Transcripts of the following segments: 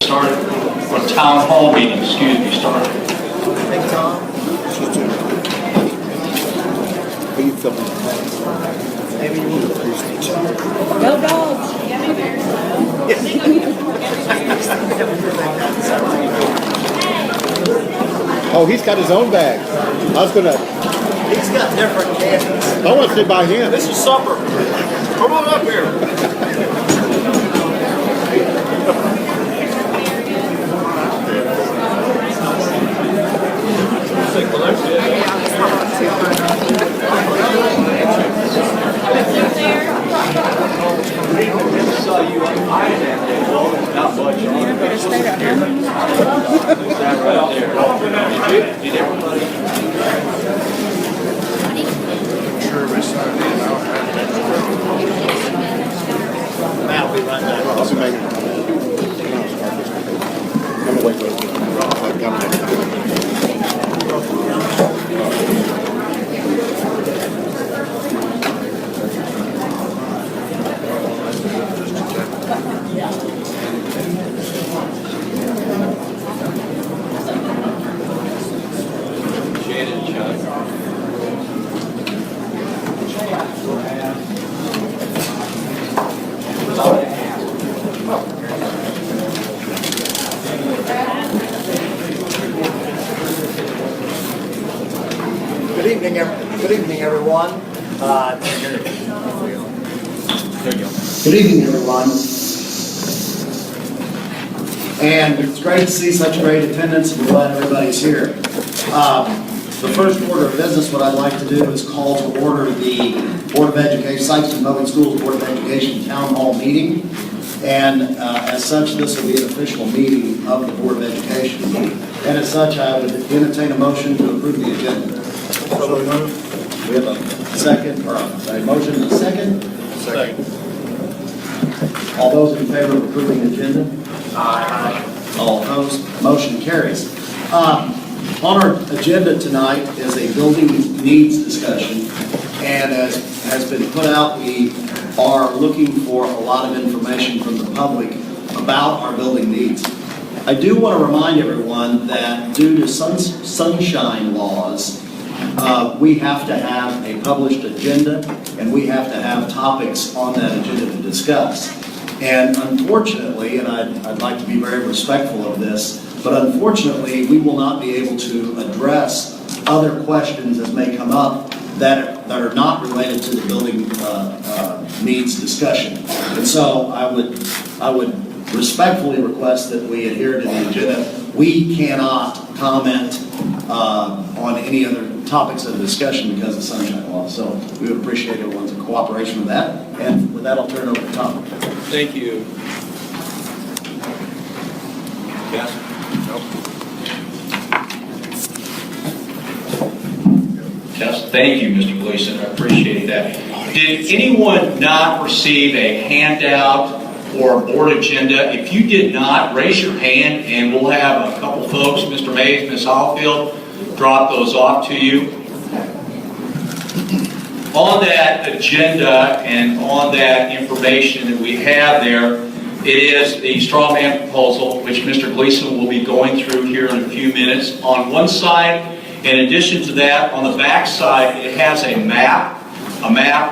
Started, or town hall meeting, excuse me, started. Thank Tom. Are you filming? Maybe you will. Go dogs. Oh, he's got his own bag. I was gonna. He's got different candies. I want to sit by him. This is supper. Come on up here. Saw you on that day, well, not much on it. That right there. Did everybody? Matt will be right back. I'll be making. I'm gonna wait for it. Shannon, Chuck. Good evening, everyone. Good evening, everyone. And it's great to see such great attendance, and glad everybody's here. The first order of business, what I'd like to do is call to order the Board of Education, Sikeston Public Schools Board of Education Town Hall meeting. And as such, this will be an official meeting of the Board of Education. And as such, I would entertain a motion to approve the agenda. We have a second, or a motion and a second. Second. All those in favor of approving the agenda? Aye. All opposed? Motion carries. On our agenda tonight is a building needs discussion, and as has been put out, we are looking for a lot of information from the public about our building needs. I do want to remind everyone that due to sunshine laws, we have to have a published agenda, and we have to have topics on that agenda to discuss. And unfortunately, and I'd like to be very respectful of this, but unfortunately, we will not be able to address other questions that may come up that are not related to the building needs discussion. And so I would respectfully request that we adhere to the agenda. We cannot comment on any other topics of discussion because of sunshine law. So we would appreciate everyone's cooperation with that. And with that, I'll turn it over to Tom. Thank you. Yes? Yes, thank you, Mr. Gleason. I appreciate that. Did anyone not receive a handout or a board agenda? If you did not, raise your hand and we'll have a couple folks, Mr. Mays, Ms. Hallfield, drop those off to you. On that agenda and on that information that we have there, it is the straw man proposal, which Mr. Gleason will be going through here in a few minutes. On one side, in addition to that, on the back side, it has a map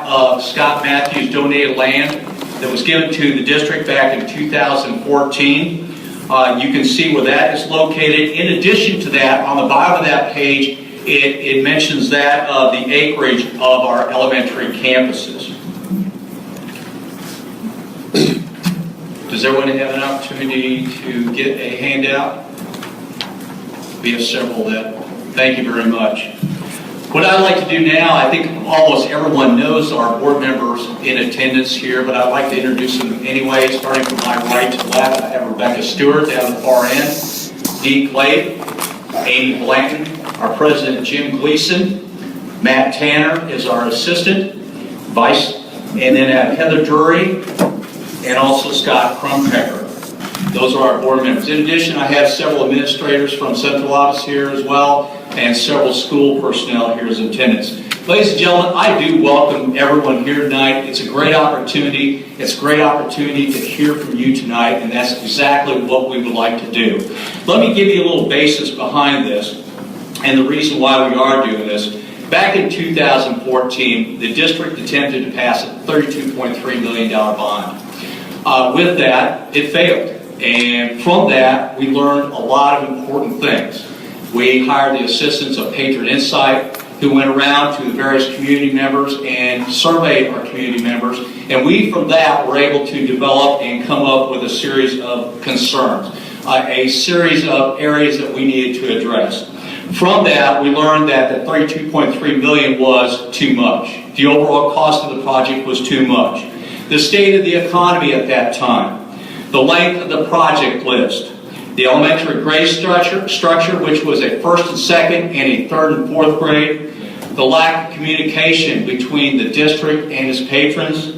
of Scott Matthews donated land that was given to the district back in 2014. You can see where that is located. In addition to that, on the bottom of that page, it mentions that of the acreage of our elementary campuses. Does everyone have an opportunity to get a handout? We have several of that. Thank you very much. What I'd like to do now, I think almost everyone knows our board members in attendance here, but I'd like to introduce them anyway, starting from my right to left. I have Rebecca Stewart down the far end, Dee Clay, Amy Blanton, our president Jim Gleason, Matt Tanner is our assistant, vice, and then I have Heather Drury, and also Scott Crumpecker. Those are our board members. In addition, I have several administrators from central office here as well, and several school personnel here as attendance. Ladies and gentlemen, I do welcome everyone here tonight. It's a great opportunity. It's a great opportunity to hear from you tonight, and that's exactly what we would like to do. Let me give you a little basis behind this and the reason why we are doing this. Back in 2014, the district attempted to pass a $32.3 million bond. With that, it failed. And from that, we learned a lot of important things. We hired the assistance of Patron Insight, who went around to the various community members and surveyed our community members. And we, from that, were able to develop and come up with a series of concerns, a series of areas that we needed to address. From that, we learned that the $32.3 million was too much. The overall cost of the project was too much. The state of the economy at that time, the length of the project list, the elementary grade structure, which was a first and second and a third and fourth grade, the lack of communication between the district and its patrons,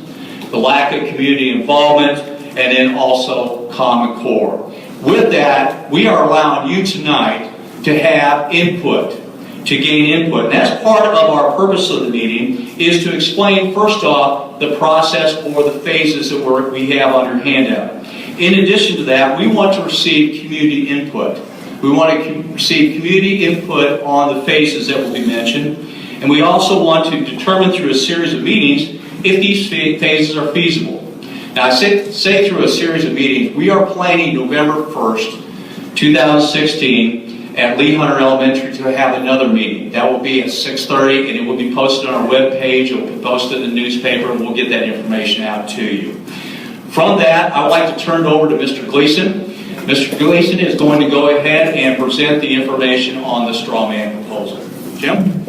the lack of community involvement, and then also Common Core. With that, we are allowing you tonight to have input, to gain input. And that's part of our purpose of the meeting, is to explain, first off, the process or the phases that we have on your handout. In addition to that, we want to receive community input. We want to receive community input on the phases that will be mentioned. And we also want to determine through a series of meetings if these phases are feasible. Now, I say through a series of meetings, we are planning November 1st, 2016, at Lee Hunter Elementary to have another meeting. That will be at 6:30, and it will be posted on our webpage. It will be posted in the newspaper, and we'll get that information out to you. From that, I would like to turn it over to Mr. Gleason. Mr. Gleason is going to go ahead and present the information on the straw man proposal. Jim?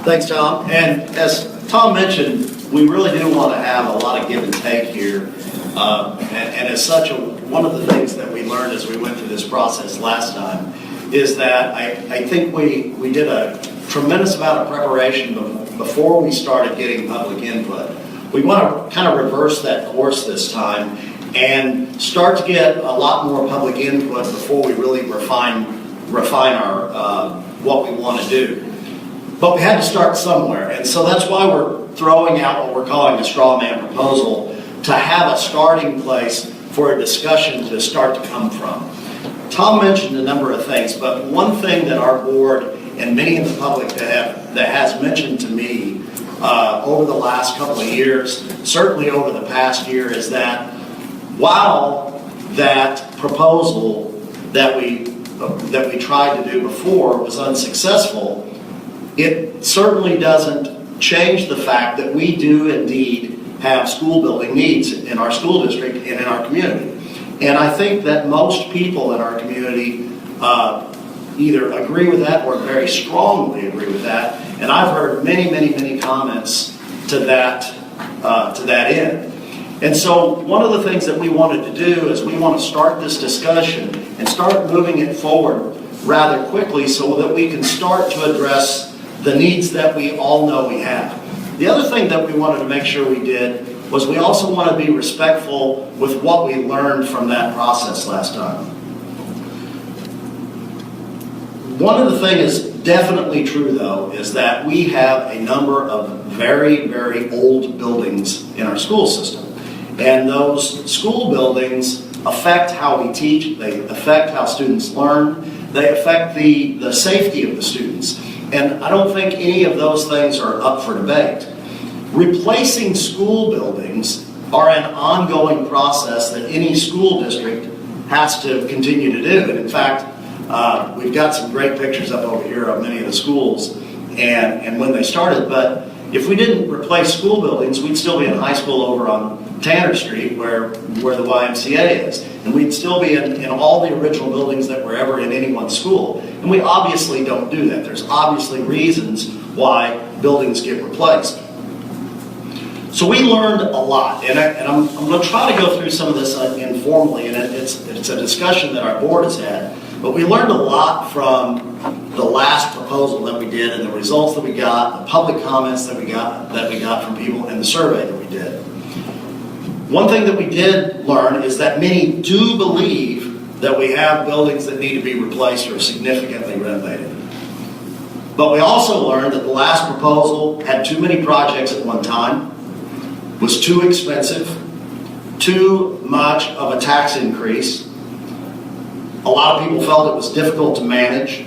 Thanks, Tom. And as Tom mentioned, we really do want to have a lot of give and take here. And as such, one of the things that we learned as we went through this process last time is that I think we did a tremendous amount of preparation before we started getting public input. We want to kind of reverse that course this time and start to get a lot more public input before we really refine our what we want to do. But we had to start somewhere, and so that's why we're throwing out what we're calling a straw man proposal, to have a starting place for a discussion to start to come from. Tom mentioned a number of things, but one thing that our board and many in the public that has mentioned to me over the last couple of years, certainly over the past year, is that while that proposal that we tried to do before was unsuccessful, it certainly doesn't change the fact that we do indeed have school building needs in our school district and in our community. And I think that most people in our community either agree with that or very strongly agree with that. And I've heard many comments to that end. And so one of the things that we wanted to do is we want to start this discussion and start moving it forward rather quickly so that we can start to address the needs that we all know we have. The other thing that we wanted to make sure we did was we also want to be respectful with what we learned from that process last time. One of the things definitely true, though, is that we have a number of very old buildings in our school system. And those school buildings affect how we teach, they affect how students learn, they affect the safety of the students. And I don't think any of those things are up for debate. Replacing school buildings are an ongoing process that any school district has to continue to do. And in fact, we've got some great pictures up over here of many of the schools and when they started. But if we didn't replace school buildings, we'd still be in high school over on Tanner Street where the YMCA is. And we'd still be in all the original buildings that were ever in any one school. And we obviously don't do that. There's obviously reasons why buildings get replaced. So we learned a lot, and I'm going to try to go through some of this informally, and it's a discussion that our board has had. But we learned a lot from the last proposal that we did, and the results that we got, the public comments that we got from people, and the survey that we did. One thing that we did learn is that many do believe that we have buildings that need to be replaced or significantly renovated. But we also learned that the last proposal had too many projects at one time, was too expensive, too much of a tax increase. A lot of people felt it was difficult to manage.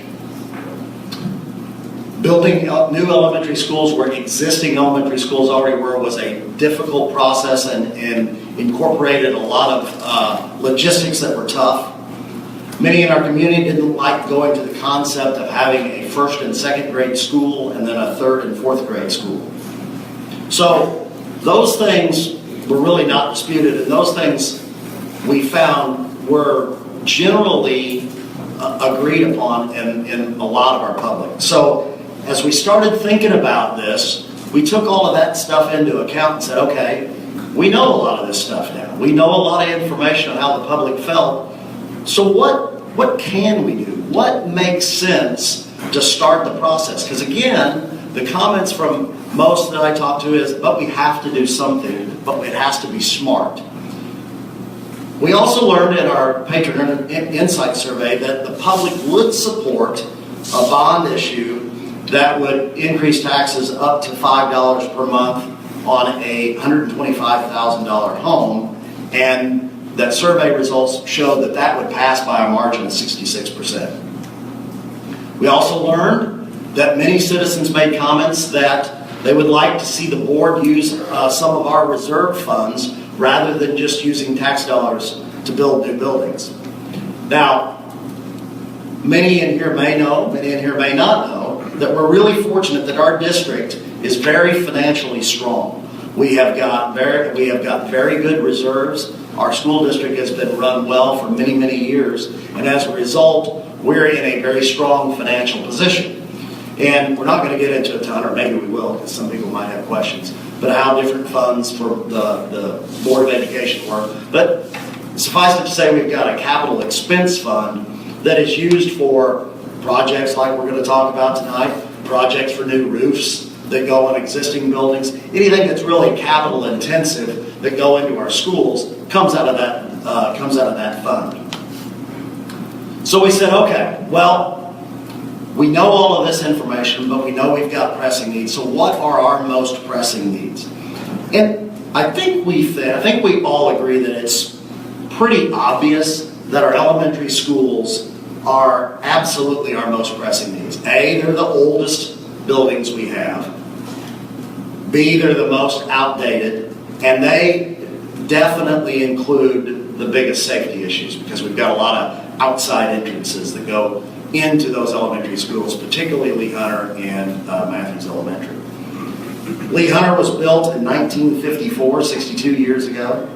Building new elementary schools where existing elementary schools already were was a difficult process and incorporated a lot of logistics that were tough. Many in our community didn't like going to the concept of having a first and second grade school and then a third and fourth grade school. So those things were really not disputed, and those things we found were generally agreed upon in a lot of our public. So as we started thinking about this, we took all of that stuff into account and said, okay, we know a lot of this stuff now. We know a lot of information on how the public felt. So what can we do? What makes sense to start the process? Because again, the comments from most that I talk to is, but we have to do something, but it has to be smart. We also learned in our Patron Insight Survey that the public would support a bond issue that would increase taxes up to $5 per month on a $125,000 home, and that survey results showed that that would pass by a margin of 66%. We also learned that many citizens made comments that they would like to see the board use some of our reserve funds rather than just using tax dollars to build new buildings. Now, many in here may know, many in here may not know, that we're really fortunate that our district is very financially strong. We have got very good reserves. Our school district has been run well for many, many years, and as a result, we're in a very strong financial position. And we're not going to get into a ton, or maybe we will, because some people might have questions, but how different funds for the Board of Education work. But suffice it to say, we've got a capital expense fund that is used for projects like we're going to talk about tonight, projects for new roofs that go on existing buildings, anything that's really capital intensive that go into our schools comes out of that fund. So we said, okay, well, we know all of this information, but we know we've got pressing needs. So what are our most pressing needs? And I think we all agree that it's pretty obvious that our elementary schools are absolutely our most pressing needs. A, they're the oldest buildings we have. B, they're the most outdated. And they definitely include the biggest safety issues because we've got a lot of outside entrances that go into those elementary schools, particularly Lee Hunter and Matthews Elementary. Lee Hunter was built in 1954, 62 years ago.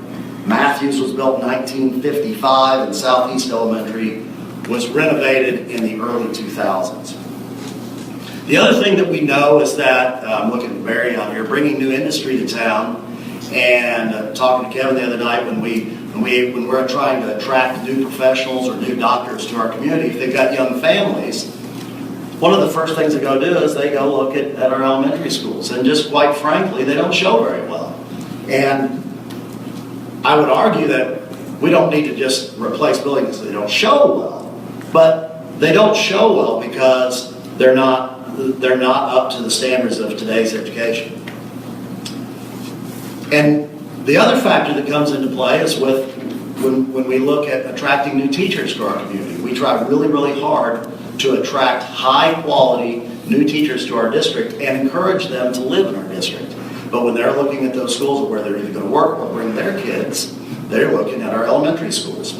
Matthews was built in 1955, and Southeast Elementary was renovated in the early 2000s. The other thing that we know is that, I'm looking at Barry out here, bringing new industry to town, and talking to Kevin the other night when we're trying to attract new professionals or new doctors to our community, if they've got young families, one of the first things they go do is they go look at our elementary schools, and just quite frankly, they don't show very well. And I would argue that we don't need to just replace buildings because they don't show well, but they don't show well because they're not up to the standards of today's education. And the other factor that comes into play is when we look at attracting new teachers to our community. We try really, really hard to attract high-quality new teachers to our district and encourage them to live in our district. But when they're looking at those schools where they're either going to work or bring their kids, they're looking at our elementary schools.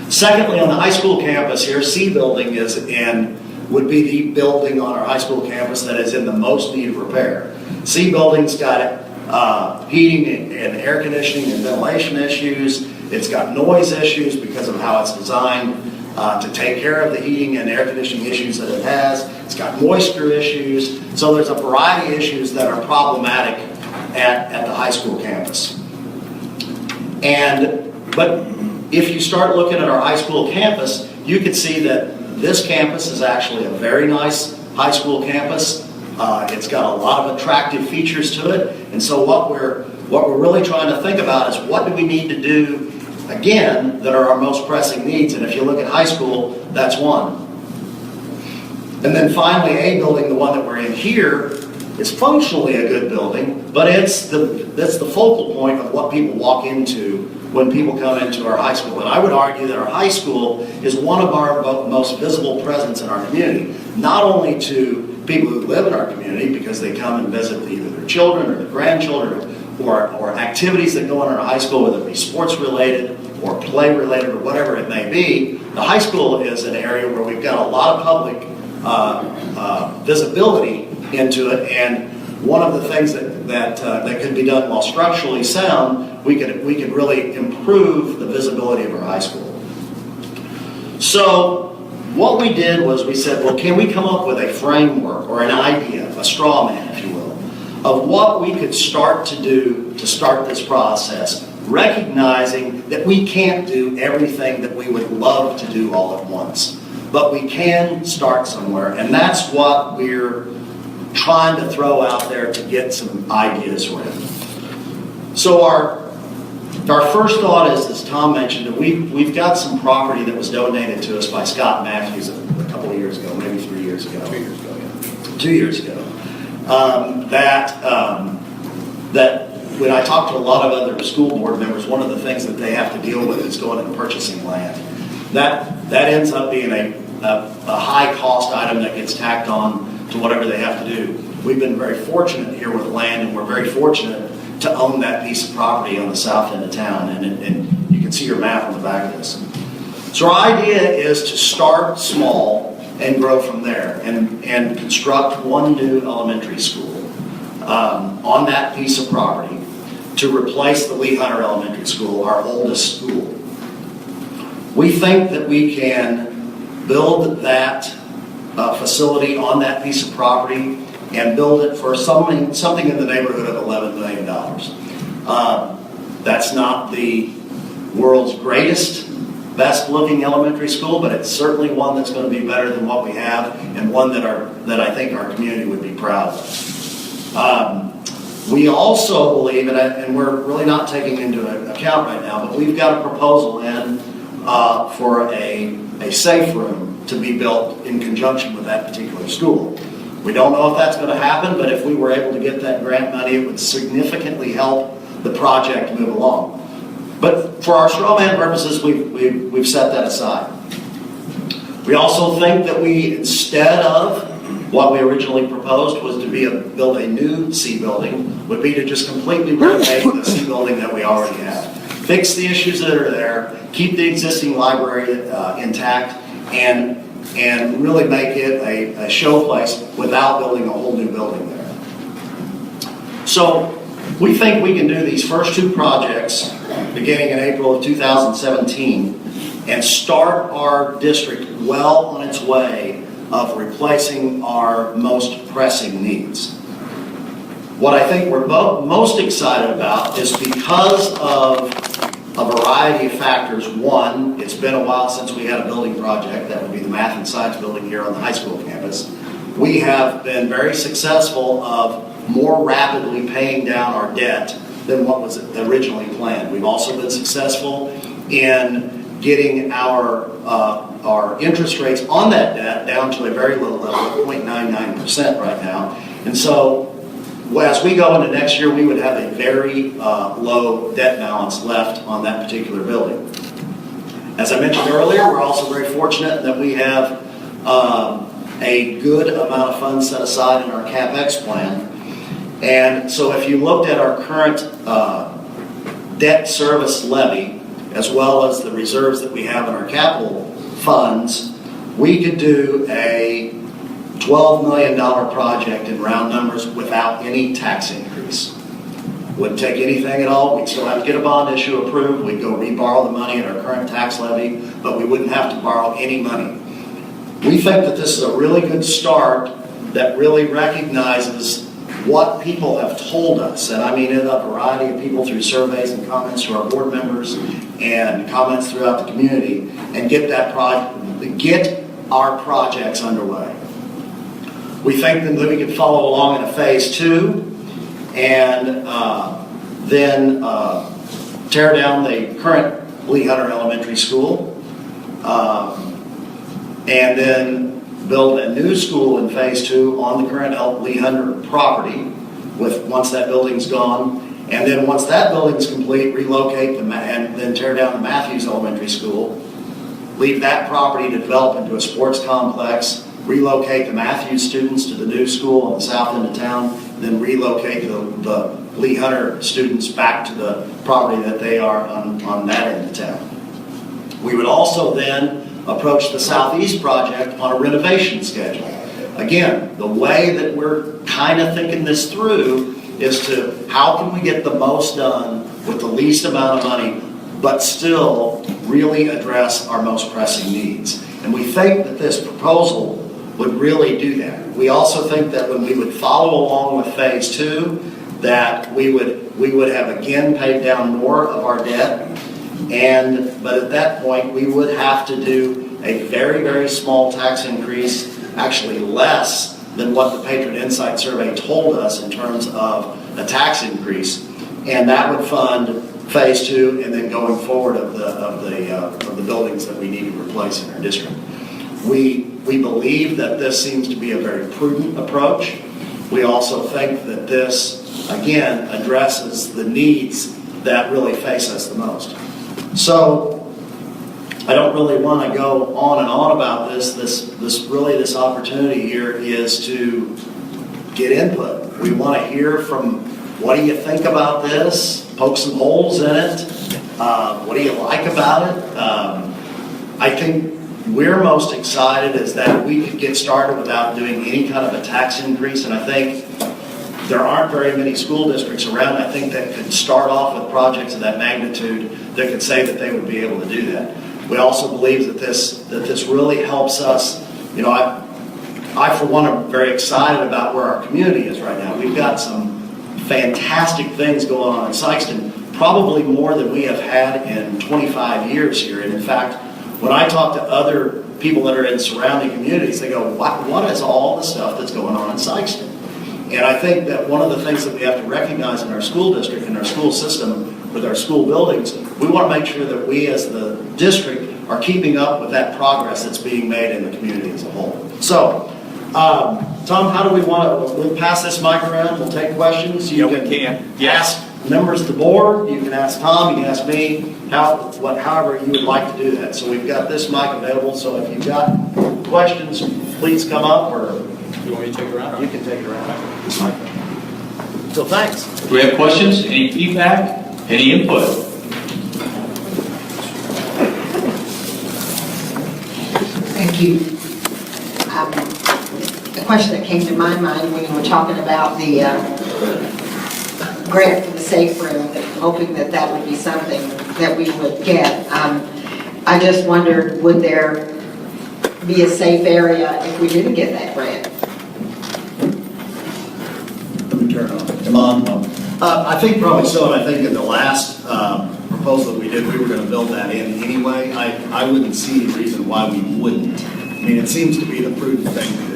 Secondly, on the high school campus here, C building would be the building on our high school campus that is in the most need of repair. C building's got heating and air conditioning and ventilation issues. It's got noise issues because of how it's designed to take care of the heating and air conditioning issues that it has. It's got moisture issues. So there's a variety of issues that are problematic at the high school campus. But if you start looking at our high school campus, you can see that this campus is actually a very nice high school campus. It's got a lot of attractive features to it. And so what we're really trying to think about is what do we need to do, again, that are our most pressing needs. And if you look at high school, that's one. And then finally, A building, the one that we're in here, is functionally a good building, but that's the focal point of what people walk into when people come into our high school. And I would argue that our high school is one of our most visible presence in our community, not only to people who live in our community because they come and visit either their children or their grandchildren or activities that go on in our high school, whether it be sports related or play related or whatever it may be. The high school is an area where we've got a lot of public visibility into it, and one of the things that could be done while structurally sound, we could really improve the visibility of our high school. So what we did was we said, well, can we come up with a framework or an idea, a straw man, if you will, of what we could start to do to start this process, recognizing that we can't do everything that we would love to do all at once. But we can start somewhere, and that's what we're trying to throw out there to get some ideas with. So our first thought is, as Tom mentioned, that we've got some property that was donated to us by Scott Matthews a couple of years ago, maybe 3 years ago. 2 years ago, yeah. 2 years ago. That when I talk to a lot of other school board members, one of the things that they have to deal with is going and purchasing land. That ends up being a high cost item that gets tacked on to whatever they have to do. We've been very fortunate here with land, and we're very fortunate to own that piece of property on the south end of town, and you can see your map on the back of this. So our idea is to start small and grow from there, and construct one new elementary school on that piece of property to replace the Lee Hunter Elementary School, our oldest school. We think that we can build that facility on that piece of property and build it for something in the neighborhood of $11 million. That's not the world's greatest, best looking elementary school, but it's certainly one that's going to be better than what we have, and one that I think our community would be proud of. We also believe, and we're really not taking into account right now, but we've got a proposal in for a safe room to be built in conjunction with that particular school. We don't know if that's going to happen, but if we were able to get that grant money, it would significantly help the project move along. But for our straw man purposes, we've set that aside. We also think that we, instead of what we originally proposed was to build a new C building, would be to just completely renovate the C building that we already have. Fix the issues that are there, keep the existing library intact, and really make it a show place without building a whole new building there. So we think we can do these first two projects beginning in April of 2017 and start our district well on its way of replacing our most pressing needs. What I think we're most excited about is because of a variety of factors. One, it's been a while since we had a building project. That would be the math and science building here on the high school campus. We have been very successful of more rapidly paying down our debt than what was originally planned. We've also been successful in getting our interest rates on that debt down to a very low level, 0.99% right now. And so as we go into next year, we would have a very low debt balance left on that particular building. As I mentioned earlier, we're also very fortunate that we have a good amount of funds set aside in our CapEx plan. And so if you looked at our current debt service levy, as well as the reserves that we have in our capital funds, we could do a $12 million project in round numbers without any tax increase. Wouldn't take anything at all. We'd still have to get a bond issue approved. We'd go re-borrow the money in our current tax levy, but we wouldn't have to borrow any money. We think that this is a really good start that really recognizes what people have told us, and I mean in a variety of people through surveys and comments to our board members and comments throughout the community, and get our projects underway. We think that we can follow along in a phase 2 and then tear down the current Lee Hunter Elementary School and then build a new school in phase 2 on the current Lee Hunter property once that building's gone. And then once that building's complete, relocate and then tear down the Matthews Elementary School, leave that property to develop into a sports complex, relocate the Matthews students to the new school on the south end of town, then relocate the Lee Hunter students back to the property that they are on that end of town. We would also then approach the Southeast project on a renovation schedule. Again, the way that we're kind of thinking this through is to how can we get the most done with the least amount of money, but still really address our most pressing needs. And we think that this proposal would really do that. We also think that when we would follow along with phase 2, that we would have again paid down more of our debt, but at that point we would have to do a very, very small tax increase, actually less than what the Patron Insight Survey told us in terms of a tax increase, and that would fund phase 2 and then going forward of the buildings that we need to replace in our district. We believe that this seems to be a very prudent approach. We also think that this, again, addresses the needs that really face us the most. So I don't really want to go on and on about this. This opportunity here is to get input. We want to hear from, what do you think about this? Poke some holes in it. What do you like about it? I think we're most excited is that we could get started without doing any kind of a tax increase, and I think there aren't very many school districts around, I think, that could start off with projects of that magnitude that could say that they would be able to do that. We also believe that this really helps us. You know, I for one am very excited about where our community is right now. We've got some fantastic things going on in Sikeston, probably more than we have had in 25 years here. And in fact, when I talk to other people that are in surrounding communities, they go, what is all the stuff that's going on in Sikeston? And I think that one of the things that we have to recognize in our school district, in our school system, with our school buildings, we want to make sure that we as the district are keeping up with that progress that's being made in the community as a whole. So, Tom, how do we want to, we'll pass this mic around, we'll take questions. You can ask members of the board, you can ask Tom, you can ask me, however you would like to do that. So we've got this mic available, so if you've got questions, please come up, or You want me to take it around? you can take it around. So thanks. Do we have questions? Any feedback? Any input? Thank you. The question that came to my mind when you were talking about the grant for the safe room, hoping that that would be something that we would get. I just wondered, would there be a safe area if we didn't get that grant? Let me turn it on. Come on. I think probably so, and I think in the last proposal that we did, we were going to build that in anyway. I wouldn't see any reason why we wouldn't. I mean, it seems to be the prudent thing to do.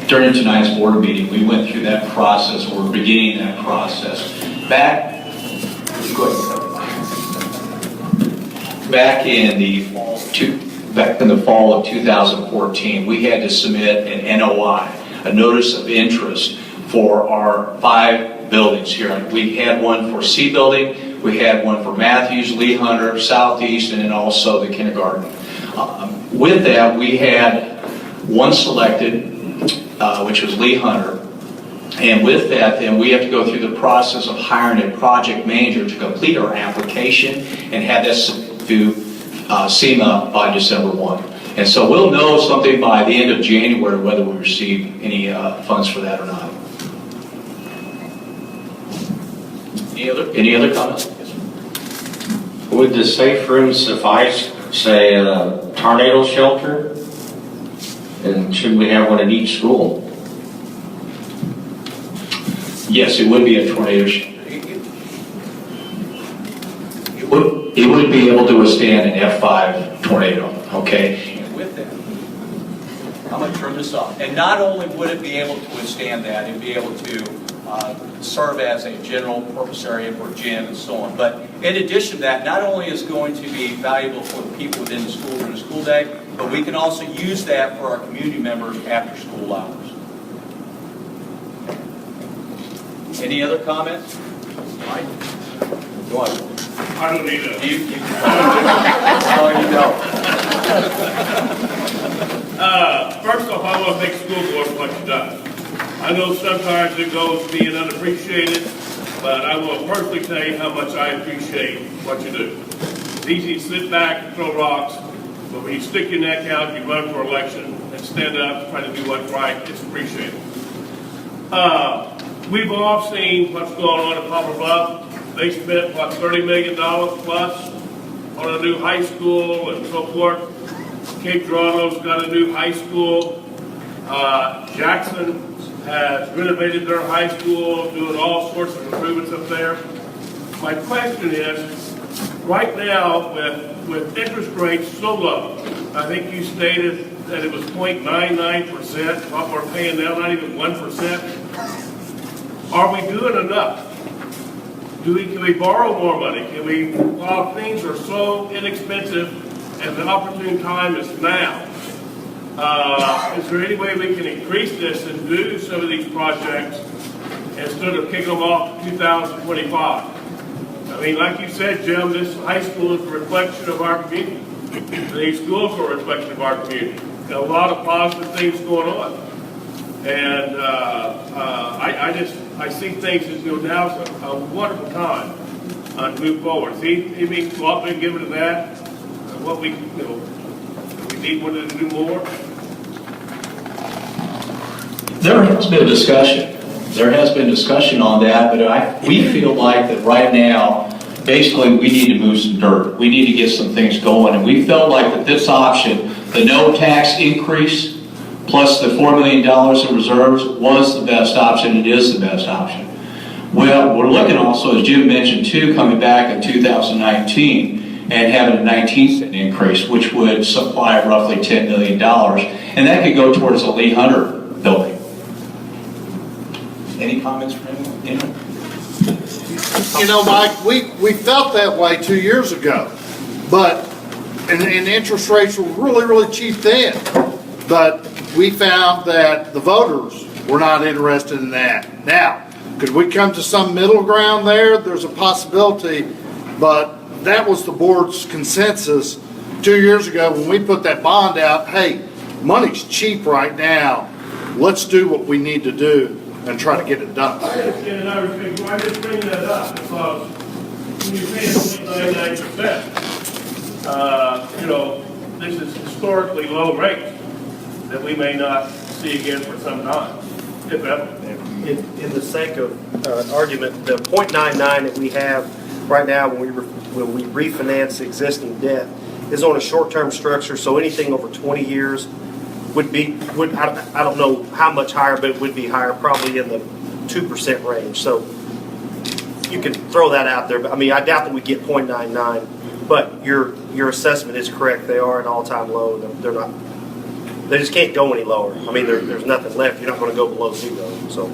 During tonight's board meeting, we went through that process, or we're beginning that process. Back in the fall of 2014, we had to submit an NOI, a notice of interest, for our 5 buildings here. We had one for C building, we had one for Matthews, Lee Hunter, Southeast, and then also the kindergarten. With that, we had one selected, which was Lee Hunter. And with that, then we have to go through the process of hiring a project manager to complete our application and have this to SEMA by December 1. And so we'll know something by the end of January whether we receive any funds for that or not. Any other comments? Would the safe room suffice, say, a tornado shelter? And should we have one at each school? Yes, it would be a tornado shelter. It would be able to withstand an F5 tornado, okay? And with that, I'm going to turn this off. And not only would it be able to withstand that, it would be able to serve as a general purpose area for gym and so on. But in addition to that, not only is it going to be valuable for the people within the school during the school day, but we can also use that for our community members after school hours. Any other comments? Mike? Go on. I don't need a. Oh, you don't. First off, I want to thank school board for what you've done. I know sometimes it goes being unappreciated, but I will personally tell you how much I appreciate what you do. It's easy to sit back and throw rocks, but when you stick your neck out, you run for election and stand up, try to do what's right, it's appreciated. We've all seen what's going on at Poplar Bluff. They spent, what, $30 million plus on a new high school and so forth. Cape Girardeau's got a new high school. Jackson has renovated their high school, doing all sorts of improvements up there. My question is, right now, with interest rates so low, I think you stated that it was 0.99%, what we're paying now, not even 1%. Are we doing enough? Can we borrow more money? Can we, while things are so inexpensive and the opportune time is now, is there any way we can increase this and do some of these projects instead of kicking them off to 2025? I mean, like you said, Jim, this high school is a reflection of our community. These schools are a reflection of our community. Got a lot of positive things going on. And I see things as, now's a wonderful time to move forward. See, it means a lot being given to that. What we need one to do more. There has been discussion. There has been discussion on that, but we feel like that right now, basically, we need to move some dirt. We need to get some things going, and we felt like that this option, the no tax increase, plus the $4 million in reserves, was the best option. It is the best option. Well, we're looking also, as Jim mentioned too, coming back in 2019 and having a 19-cent increase, which would supply roughly $10 million, and that could go towards the Lee Hunter building. Any comments from anyone? Mike, we felt that way 2 years ago, but, and interest rates were really, really cheap then. But we found that the voters were not interested in that. Now, could we come to some middle ground there? There's a possibility, but that was the board's consensus 2 years ago when we put that bond out. Hey, money's cheap right now. Let's do what we need to do and try to get it done. I understand and I respect, I just bring that up because when you're paying 99%, this is historically low rates that we may not see again for some time, if ever. In the sake of argument, the 0.99 that we have right now when we refinance existing debt is on a short-term structure, so anything over 20 years would I don't know how much higher, but it would be higher, probably in the 2% range. So you can throw that out there. But I mean, I doubt that we get 0.99. But your assessment is correct. They are an all-time low. They're not. They just can't go any lower. I mean, there's nothing left. You're not going to go below zero. So.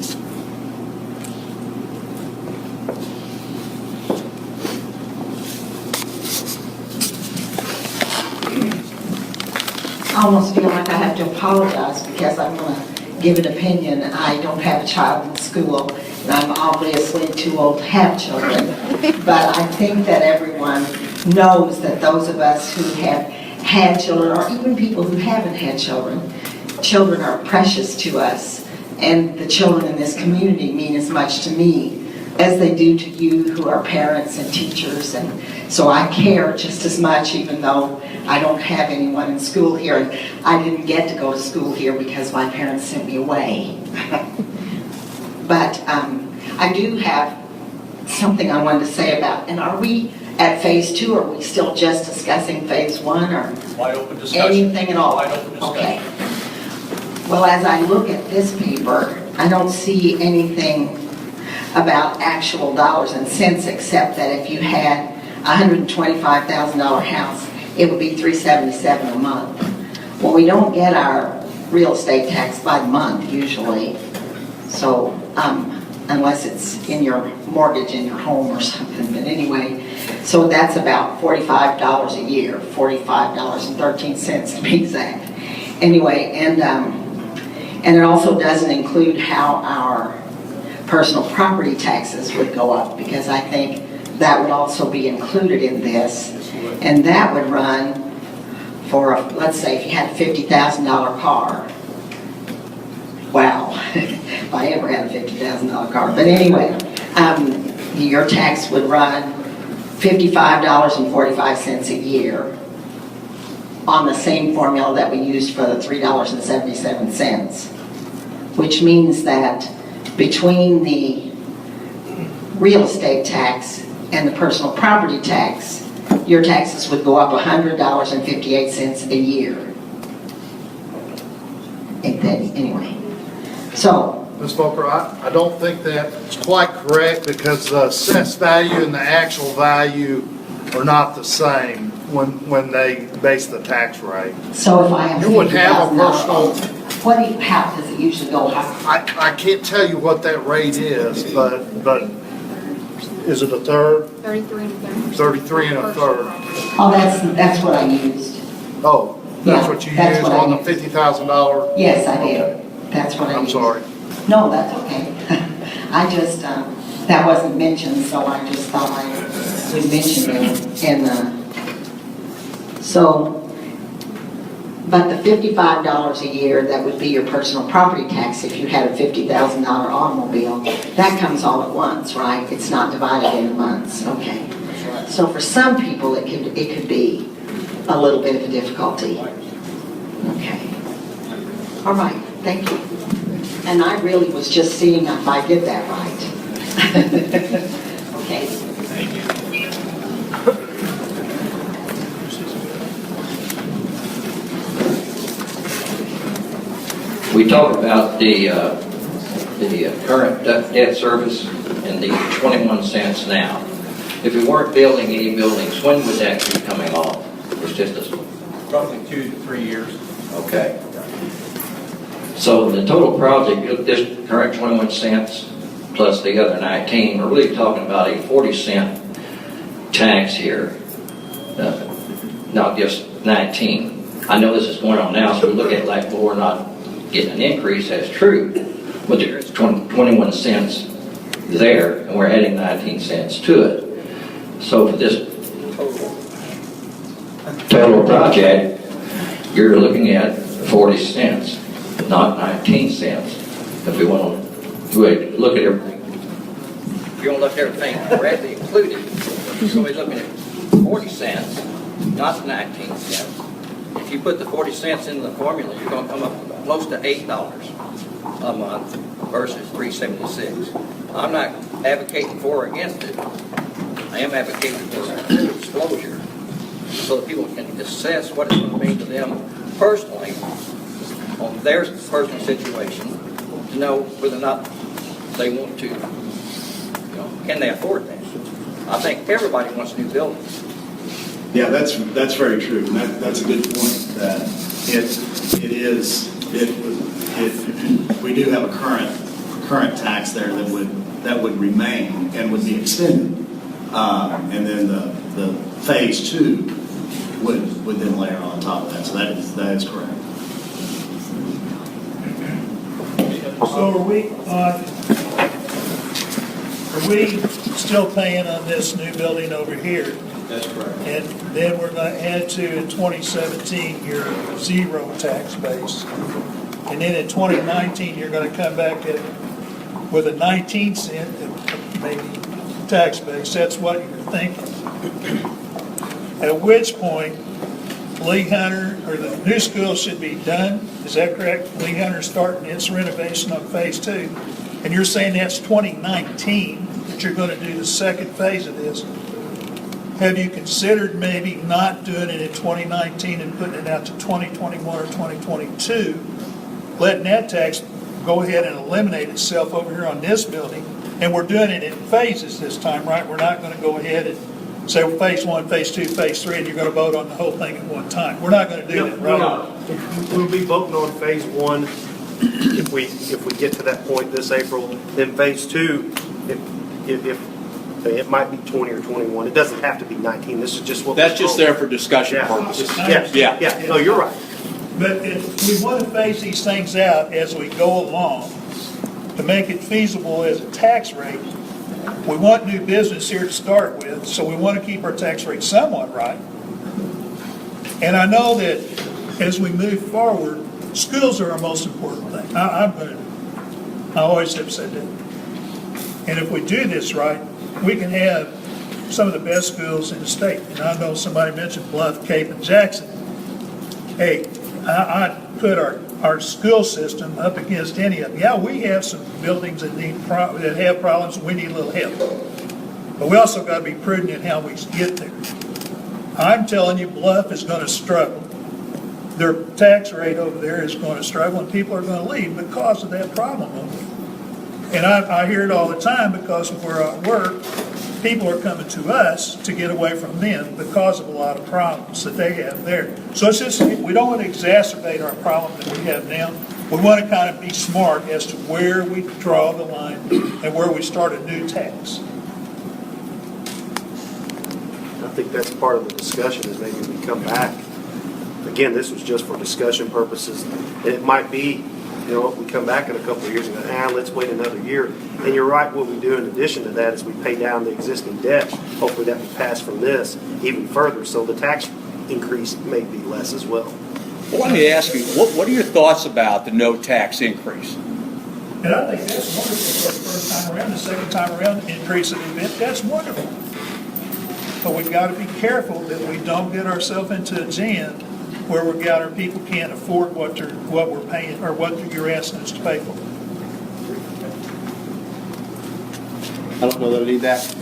I almost feel like I have to apologize because I'm going to give an opinion. I don't have a child in school, and I'm obviously too old to have children. But I think that everyone knows that those of us who have had children, or even people who haven't had children are precious to us. And the children in this community mean as much to me as they do to you who are parents and teachers. And so I care just as much, even though I don't have anyone in school here. And I didn't get to go to school here because my parents sent me away. But I do have something I wanted to say about, and are we at phase 2, or are we still just discussing phase 1, or Wide open discussion. anything at all? Wide open discussion. Okay. Well, as I look at this paper, I don't see anything about actual dollars and cents, except that if you had a $125,000 house, it would be $377 a month. Well, we don't get our real estate tax by the month usually, so unless it's in your mortgage in your home or something. But anyway, So that's about $45 a year, $45.13 to be exact. Anyway, and it also doesn't include how our personal property taxes would go up, because I think that would also be included in this. And that would run for, let's say, if you had a $50,000 car. Wow, if I ever had a $50,000 car. But anyway, your tax would run $55.45 a year on the same formula that we used for the $3.77, which means that between the real estate tax and the personal property tax, your taxes would go up $100.58 a year. Anyway, so. Ms. Volker, I don't think that's quite correct, because the assessed value and the actual value are not the same when they base the tax rate. So if I have You would have a $50,000, personal, how does it usually go? I can't tell you what that rate is, but is it a third? 33 and a third. 33 and a third. Oh, that's what I used. Oh, that's Yeah, what you that's used what I on the used. $50,000? Yes, I did. That's what I I'm used. sorry. No, that's okay. I just, that wasn't mentioned, so I just thought I would mention it. But the $55 a year, that would be your personal property tax if you had a $50,000 automobile. That comes all at once, right? It's not divided into months, okay. So for some people, it could be a little bit of a difficulty. Okay. All right, thank you. And I really was just seeing if I did that right. Okay. Thank you. We talked about the current debt service and the 21 cents now. If we weren't building any buildings, when would that be coming off? It's just a... Roughly 2 to 3 years. Okay. So the total project, this current 21 cents plus the other 19, we're really talking about a 40-cent tax here, not just 19. I know this is going on now, so we look at it like, well, we're not getting an increase, that's true, but there's 21 cents there, and we're adding 19 cents to it. So for this total project, you're looking at 40 cents, not 19 cents. If we want to look at everything, if you want to look at everything correctly included, you're going to be looking at 40 cents, not 19 cents. If you put the 40 cents in the formula, you're going to come up close to $8 a month versus $3.76. I'm not advocating for or against it. I am advocating for disclosure so that people can assess what it's going to mean to them personally on their personal situation to know whether or not they want to, can they afford that? I think everybody wants new buildings. Yeah, that's very true. And that's a good point. That we do have a current tax there that would remain and would be extended, and then the phase 2 would then layer on top of that. So that is correct. So are we still paying on this new building over here? That's correct. And then we're going to add to, in 2017, your zero tax base. And then in 2019, you're going to come back with a 19 cent, maybe, tax base. That's what you're thinking. At which point, Lee Hunter, or the new school should be done. Is that correct? Lee Hunter's starting its renovation on phase 2. And you're saying that's 2019, that you're going to do the second phase of this. Have you considered maybe not doing it in 2019 and putting it out to 2021 or 2022, letting that tax go ahead and eliminate itself over here on this building? And we're doing it in phases this time, right? We're not going to go ahead and say phase 1, phase 2, phase 3, and you're going to vote on the whole thing at one time. We're not going to do that, right? No. We'll be voting on phase 1 if we get to that point this April. Then phase 2, if It might be 20 or 21. It doesn't have to be 19. This is just what. That's just there for discussion Yeah. purposes. Yeah. No, you're right. But if we want to phase these things out as we go along, to make it feasible as a tax rate, we want new business here to start with, so we want to keep our tax rate somewhat right. And I know that as we move forward, schools are our most important thing. I always have said that. And if we do this right, we can have some of the best schools in the state. And I know somebody mentioned Bluff, Cape, and Jackson. Hey, I put our school system up against any of them. Yeah, we have some buildings that that have problems, and we need a little help. But we also got to be prudent in how we get there. I'm telling you, Bluff is going to struggle. Their tax rate over there is going to struggle, and people are going to leave because of that problem over there. And I hear it all the time because of where I work. People are coming to us to get away from them because of a lot of problems that they have there. So it's just, we don't want to exacerbate our problem that we have now. We want to kind of be smart as to where we draw the line and where we start a new tax. I think that's part of the discussion is maybe we come back. Again, this was just for discussion purposes. And it might be, we come back in a couple of years and go, let's wait another year. And you're right, what we do in addition to that is we pay down the existing debt. Hopefully that will pass from this even further. So the tax increase may be less as well. Well, let me ask you, what are your thoughts about the no tax increase? And I think that's wonderful for the first time around. The second time around, increase in the event, that's wonderful. But we've got to be careful that we don't get ourselves into a jam where we've got our people can't afford what we're paying or what you're asking us to pay for. I don't know that I need that.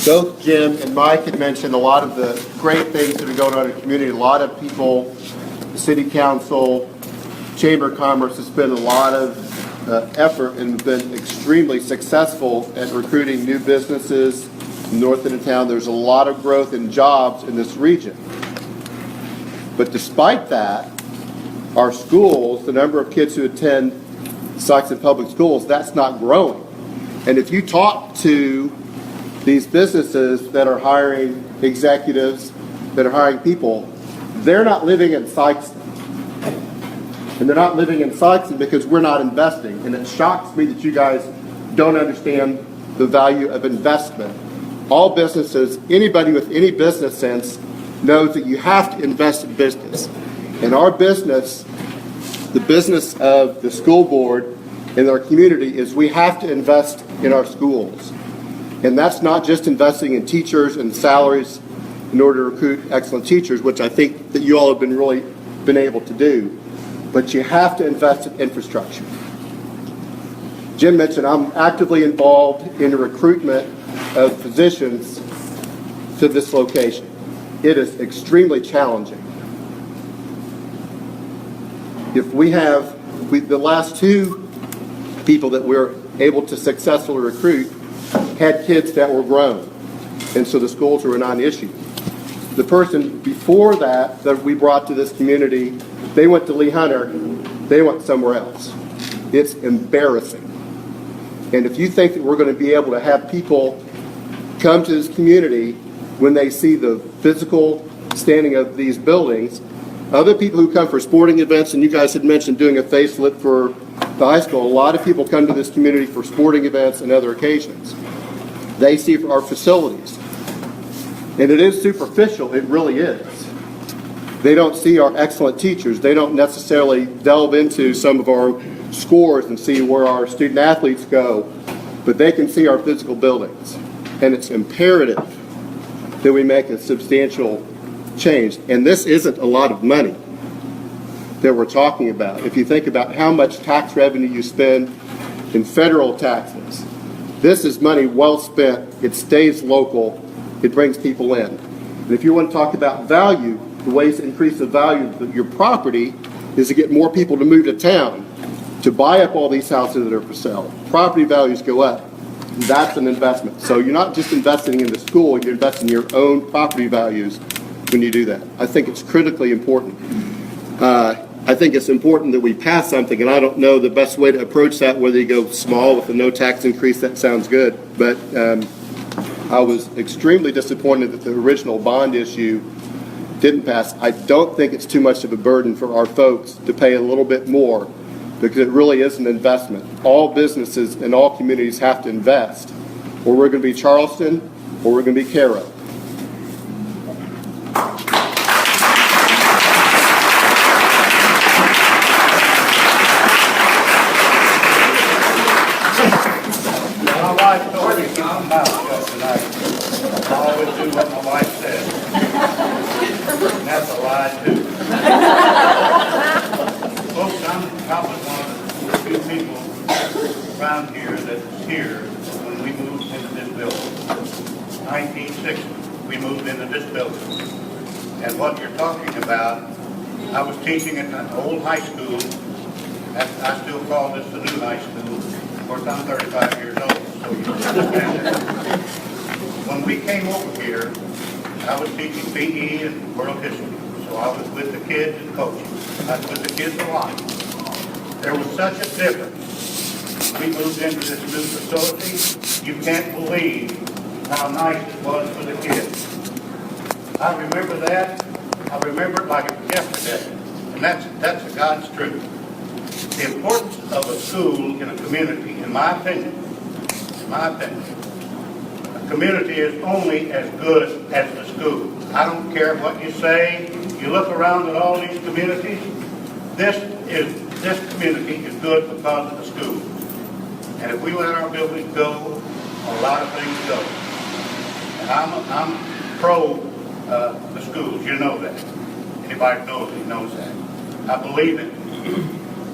Both Jim and Mike had mentioned a lot of the great things that are going on in the community. A lot of people, the city council, Chamber of Commerce has spent a lot of effort and been extremely successful at recruiting new businesses north end of town. There's a lot of growth in jobs in this region. But despite that, our schools, the number of kids who attend Sikeston Public Schools, that's not growing. And if you talk to these businesses that are hiring executives, that are hiring people, they're not living in Sikeston. And they're not living in Sikeston because we're not investing. And it shocks me that you guys don't understand the value of investment. All businesses, anybody with any business sense knows that you have to invest in business. And our business, the business of the school board and our community, is we have to invest in our schools. And that's not just investing in teachers and salaries in order to recruit excellent teachers, which I think that you all have been able to do. But you have to invest in infrastructure. Jim mentioned I'm actively involved in the recruitment of physicians to this location. It is extremely challenging. If the last two people that we're able to successfully recruit had kids that were grown, and so the schools were a non-issue. The person before that we brought to this community, they went to Lee Hunter, they went somewhere else. It's embarrassing. And if you think that we're going to be able to have people come to this community when they see the physical standing of these buildings, other people who come for sporting events, and you guys had mentioned doing a facelift for the high school, a lot of people come to this community for sporting events and other occasions. They see our facilities. And it is superficial, it really is. They don't see our excellent teachers. They don't necessarily delve into some of our scores and see where our student athletes go, but they can see our physical buildings. And it's imperative that we make a substantial change. And this isn't a lot of money that we're talking about. If you think about how much tax revenue you spend in federal taxes, this is money well spent. It stays local. It brings people in. And if you want to talk about value, the ways to increase the value of your property is to get more people to move to town, to buy up all these houses that are for sale. Property values go up. That's an investment. So you're not just investing in the school, you're investing in your own property values when you do that. I think it's critically important. I think it's important that we pass something, and I don't know the best way to approach that, whether you go small with a no tax increase. That sounds good. But I was extremely disappointed that the original bond issue didn't pass. I don't think it's too much of a burden for our folks to pay a little bit more, because it really is an investment. All businesses and all communities have to invest, or we're going to be Charleston, or we're going to be Cairo. My wife told me to keep my mouth shut tonight. I always do what my wife says. And that's a lie too. Folks, I'm probably one of the few people around here that's here when we moved into this building. 1960, we moved into this building. And what you're talking about, I was teaching at an old high school. I still call this the new high school. Of course, I'm 35 years old, so you understand that. When we came over here, I was teaching PE and world history. So I was with the kids and coaching. I was with the kids a lot. There was such a difference. We moved into this new facility. You can't believe how nice it was for the kids. I remember that. I remember it like it was yesterday. And that's the God's truth. The importance of a school in a community, in my opinion, a community is only as good as the school. I don't care what you say. You look around at all these communities, this community is good because of the school. And if we let our buildings go, a lot of things go. And I'm pro the schools, you know that. Anybody knows me knows that. I believe it.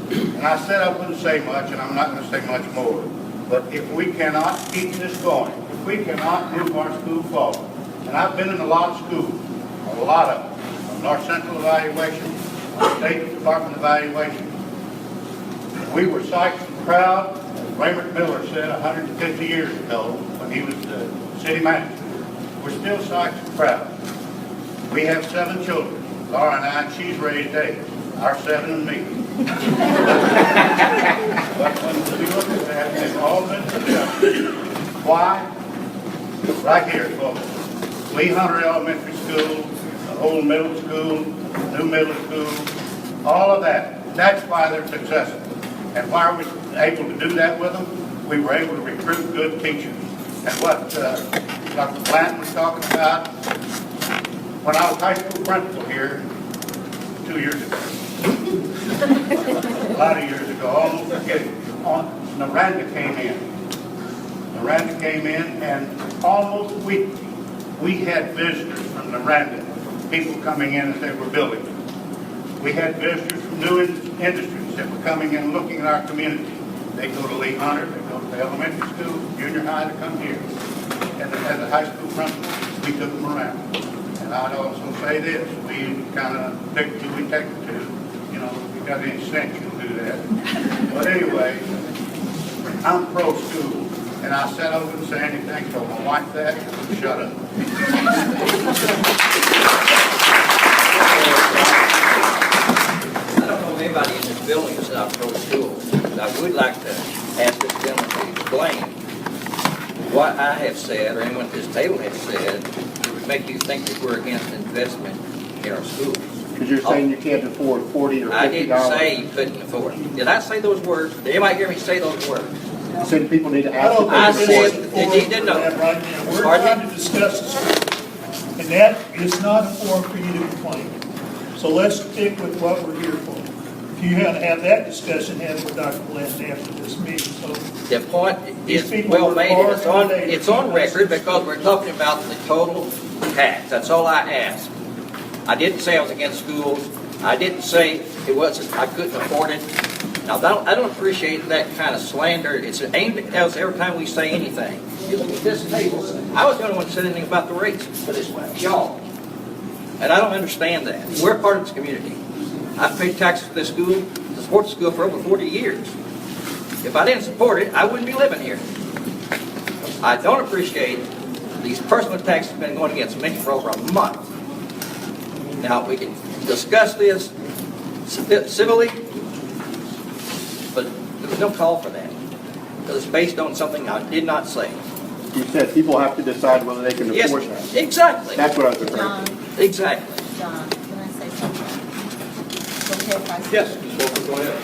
And I said I wouldn't say much, and I'm not going to say much more. But if we cannot keep this going, if we cannot move our school forward, and I've been in a lot of schools, a lot of them, North Central Evaluation, State Department Evaluation. We were Sikeston proud, as Raymond Miller said 150 years ago when he was the city manager. We're still Sikeston proud. We have 7 children. Laura and I, and she's raised 8. Our 7 and me. But when we look at that, it's all been successful. Why? Right here, folks. Lee Hunter Elementary School, the old middle school, new middle school, all of that. That's why they're successful. And why are we able to do that with them? We were able to recruit good teachers. And what Dr. Blanton was talking about, when I was high school principal here 2 years ago, a lot of years ago, almost forget it, Miranda came in, and almost weekly, we had visitors from Miranda, people coming in as they were building. We had visitors from new industries that were coming in looking at our community. They go to Lee Hunter, they go to the elementary school, junior high, to come here. And as a high school principal, we took them around. And I'd also say this, we kind of picked who we take it to. You know, if you got any sense, you'll do that. But anyway, I'm pro-school. And I sat over and say anything, told my wife that, shut up. I don't know if anybody in this building is not pro-school. I would like to ask this gentleman to explain what I have said, or anyone at this table has said, that would make you think that we're against investment in our schools. Because you're saying you can't afford $40 or $50. I didn't say you couldn't afford it. Did I say those words? Did anybody hear me say those words? You said people need to ask. I said, did you know? Right now, we're Pardon trying me? to discuss this, and that is not a forum for you to complain. So let's stick with what we're here for. If you want to have that discussion, have it with Dr. Blanton after this meeting, so. The point is These people well work made, hard and it's every day. it's on record because we're talking about the total tax. That's all I asked. I didn't say I was against schools. I didn't say it wasn't, I couldn't afford it. Now, I don't appreciate that kind of slander. It's aimed at us every time we say anything. You look at this table. I was the only one that said anything about the rates for this one, y'all. And I don't understand that. We're part of this community. I've paid taxes for this school, to support the school for over 40 years. If I didn't support it, I wouldn't be living here. I don't appreciate these personal attacks that have been going against me for over a month. Now, we can discuss this civilly, but there was no call for that. It was based on something I did not say. You said people have to decide whether they can Yes, enforce that. exactly. That's what I was referring to. John, Exactly. John, can I say something? It's okay if I say? Yes, Ms. Walker, go ahead.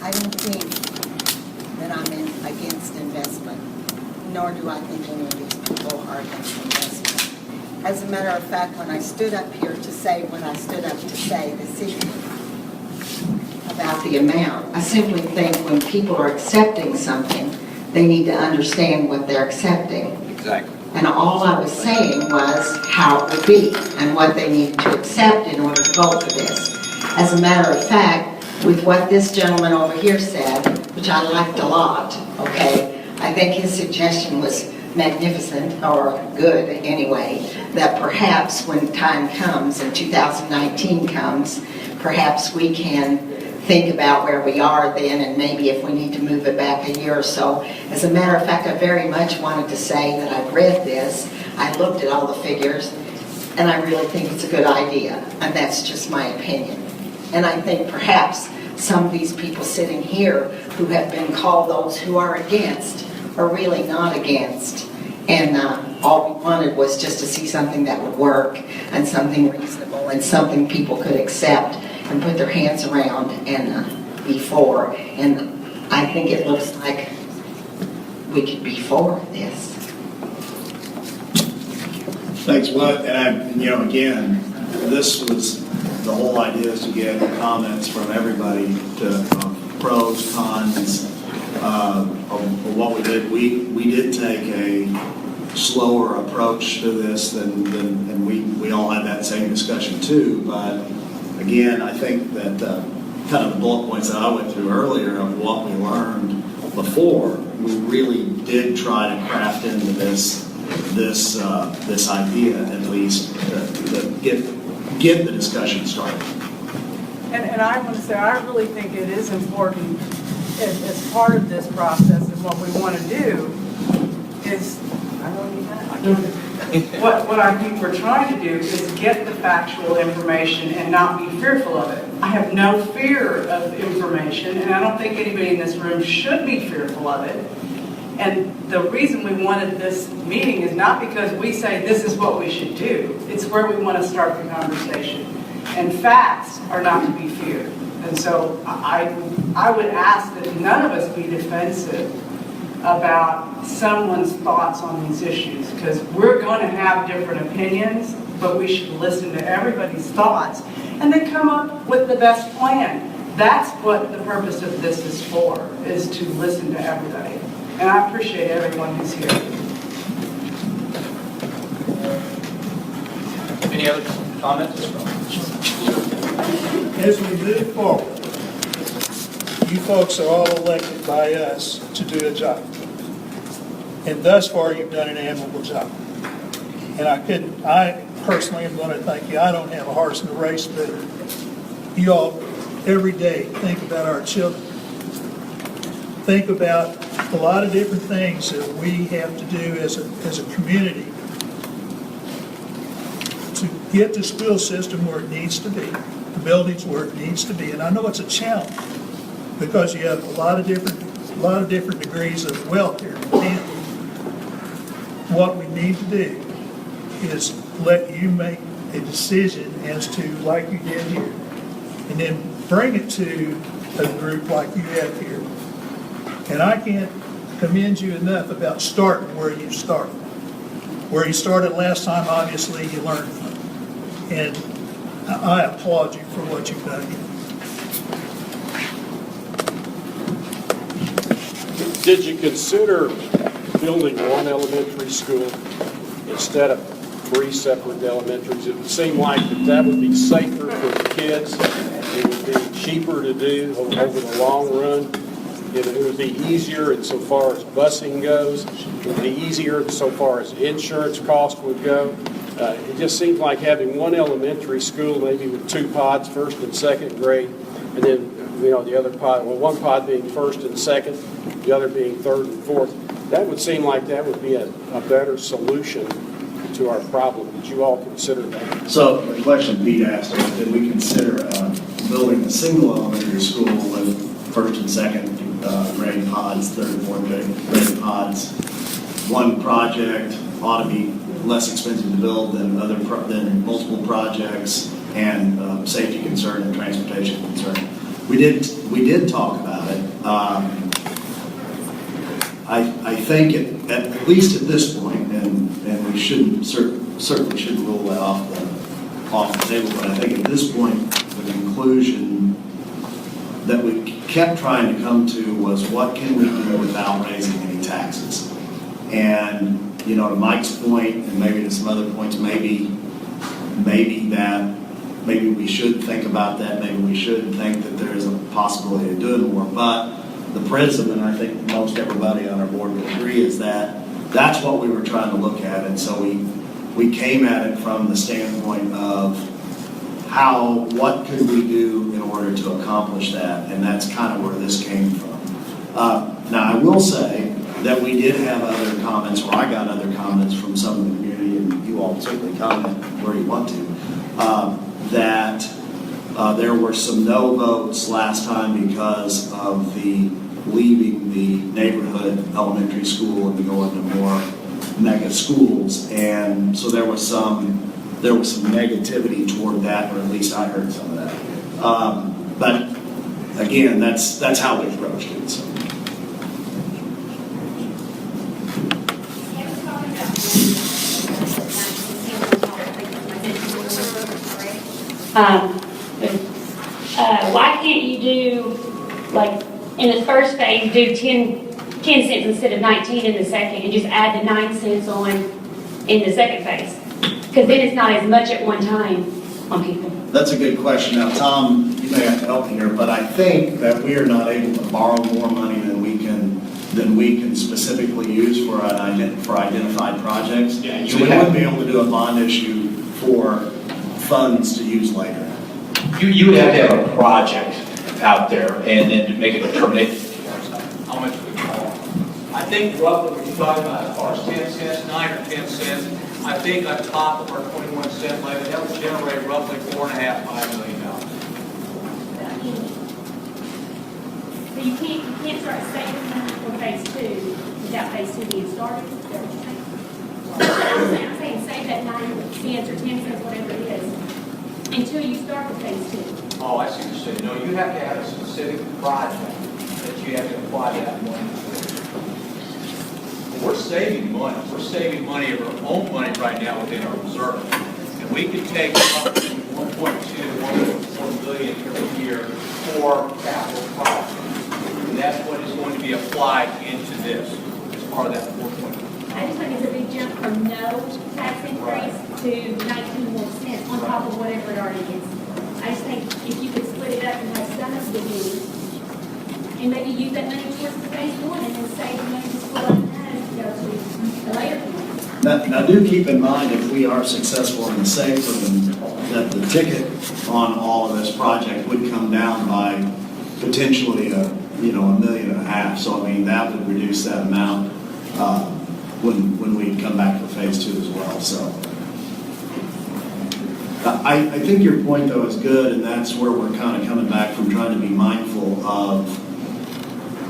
I don't think that I'm against investment, nor do I think any of these people are against investment. As a matter of fact, when I stood up here to say this evening About the amount, I simply think when people are accepting something, they need to understand what they're accepting. Exactly. And all I was saying was how it would be and what they needed to accept in order to vote for this. As a matter of fact, with what this gentleman over here said, which I liked a lot, okay, I think his suggestion was magnificent, or good anyway, that perhaps when time comes and 2019 comes, perhaps we can think about where we are then and maybe if we need to move it back a year or so. As a matter of fact, I very much wanted to say that I've read this, I looked at all the figures, and I really think it's a good idea, and that's just my opinion. And I think perhaps some of these people sitting here who have been called those who are against are really not against. And all we wanted was just to see something that would work and something reasonable and something people could accept and put their hands around and be for. And I think it looks like we could be for this. Thanks, what, and again, this was, the whole idea is to get comments from everybody to pros, cons, of what we did. We did take a slower approach to this than we all had that same discussion too, but again, I think that kind of the bullet points that I went through earlier of what we learned before, we really did try to craft into this idea at least to get the discussion started. And I want to say, I really think it is important as part of this process, and what we want to do is, what I think we're trying to do is get the factual information and not be fearful of it. I have no fear of information, and I don't think anybody in this room should be fearful of it. And the reason we wanted this meeting is not because we say this is what we should do. It's where we want to start the conversation. And facts are not to be feared. And so I would ask that none of us be defensive about someone's thoughts on these issues, because we're going to have different opinions, but we should listen to everybody's thoughts and then come up with the best plan. That's what the purpose of this is for, is to listen to everybody. And I appreciate everyone who's here. Any other comments? As we move forward, you folks are all elected by us to do a job. And thus far, you've done an admirable job. And I personally am going to thank you. I don't have a horse in the race, but you all every day think about our children. Think about a lot of different things that we have to do as a community to get the school system where it needs to be, the buildings where it needs to be. And I know it's a challenge because you have a lot of different degrees of wealth here. And what we need to do is let you make a decision as to, like you did here, and then bring it to a group like you have here. And I can't commend you enough about starting where you started. Where you started last time, obviously, you learned from it. And I applaud you for what you've done here. Did you consider building one elementary school instead of 3 separate elementaries? It would seem like that would be safer for the kids. It would be cheaper to do over the long run. It would be easier insofar as busing goes. It would be easier insofar as insurance cost would go. It just seems like having one elementary school, maybe with 2 pods, 1st and 2nd grade, and then the other pod, well, one pod being 1st and 2nd, the other being 3rd and 4th. That would seem like that would be a better solution to our problem. Did you all consider that? So the question Pete asked is, did we consider building a single elementary school with first and second grade pods, third and fourth grade pods? One project ought to be less expensive to build than than multiple projects, and safety concern and transportation concern. We did talk about it. I think at least at this point, and we shouldn't certainly shouldn't rule that off the table, but I think at this point the conclusion that we kept trying to come to was, what can we do without raising any taxes? And to Mike's point, and maybe to some other points, maybe we should think about that. Maybe we should think that there is a possibility of doing more. But the prism, and I think most everybody on our board would agree, is that that's what we were trying to look at. And so we came at it from the standpoint of what could we do in order to accomplish that, and that's kind of where this came from. Now, I will say that we did have other comments, or I got other comments from some of the community, and you all certainly comment where you want to, that there were some no votes last time because of the leaving the neighborhood elementary school and going to more mega schools, and so there was some negativity toward that, or at least I heard some of that. But again, that's how we approached it. So. Why can't you do, like, in the first phase, do 10 cents instead of 19 in the second, and just add the 9 cents on in the second phase? Because then it's not as much at one time on people. That's a good question. Now, Tom, you may have to help me here, but I think that we are not able to borrow more money than we can specifically use for identified projects. Yeah, so we wouldn't be able to do a bond issue for funds to use later. You would have to have a project out there and then to make a determination. How much would it cost? I think roughly when you're talking about as far as 10 cents, 9 or 10 cents, I think on top of our 21 cent levy, that would generate roughly $4.5–5 million. So you can't start saving money for phase 2 without phase 2 being started. I'm saying save that 9 cents or 10 cents, whatever it is, until you start with phase 2. Oh, I see what you're saying. No, you have to have a specific project that you have to apply that money to. We're saving money. We're saving money of our own money right now within our reserve. And we can take up to 1.2 to 1.4 billion every year for capital projects. And that's what is going to be applied into this as part of that 4.2. I just think it's a big jump from no tax increase to 19 more cents on top of whatever it already is. I just think if you could split it up and have some of the beginning, and maybe use that money towards the phase 1 and then save the money to split up and go to the later point. Now do keep in mind, if we are successful in the safe room, that the ticket on all of this project would come down by potentially $1.5 million. So I mean, that would reduce that amount when we come back for phase 2 as well. So I think your point though is good, and that's where we're kind of coming back from, trying to be mindful of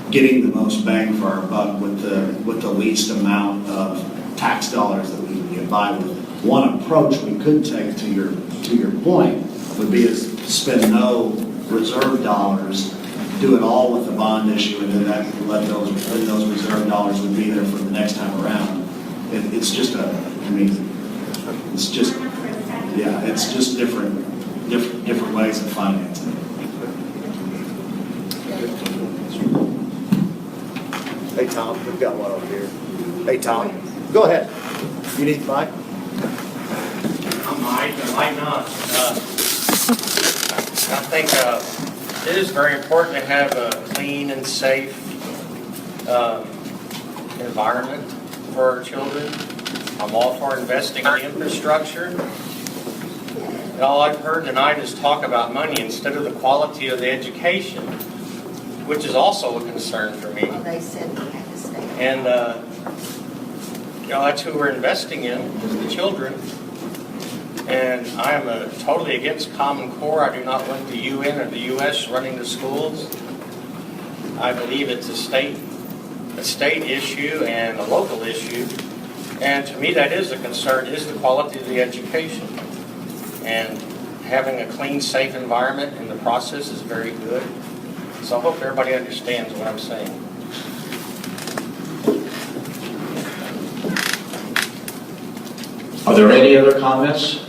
getting the most bang for our buck with the least amount of tax dollars that we can get by with. One approach we could take, to your point, would be to spend no reserve dollars, do it all with the bond issue, and then let those reserve dollars would be there for the next time around. It's just different ways of financing it. Hey, Tom, we've got one over here. Hey, Tom, go ahead. You need the mic? I might not. I think it is very important to have a clean and safe environment for our children. I'm all for investing in infrastructure. And all I've heard tonight is talk about money instead of the quality of the education, which is also a concern for me. Well, they said we had to stay. And that's who we're investing in, is the children. And I am totally against Common Core. I do not want the UN or the US running the schools. I believe it's a state issue and a local issue. And to me, that is a concern, is the quality of the education. And having a clean, safe environment in the process is very good. So I hope everybody understands what I'm saying. Are there any other comments?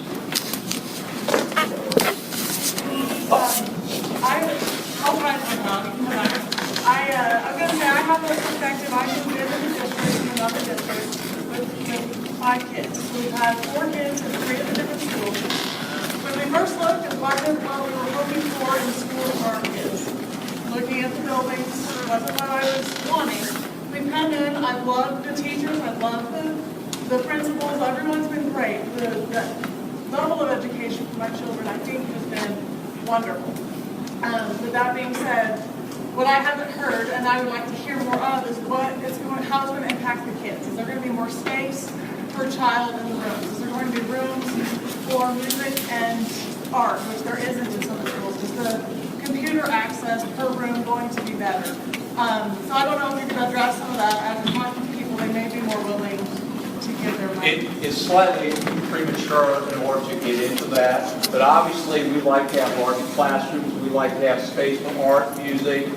I'm going to say I have a perspective. I can live in a district, in another district, with 5 kids. We've had 4 kids in 3 of the different schools. When we first looked at what we were hoping for in school for our kids, looking at the buildings, it wasn't what I was wanting. We've come in, I've loved the teachers, I've loved the principals, everyone's been great. The level of education for my children, I think, has been wonderful. With that being said, what I haven't heard, and I would like to hear more of, is how it's going to impact the kids. Is there going to be more space per child in the rooms? Is there going to be rooms for music and art, which there isn't in some of the schools? Is the computer access per room going to be better? So I don't know if you can address some of that. As we're talking to people, they may be more willing to give their money. It is slightly premature in order to get into that, but obviously we like to have large classrooms, we like to have space for art, music,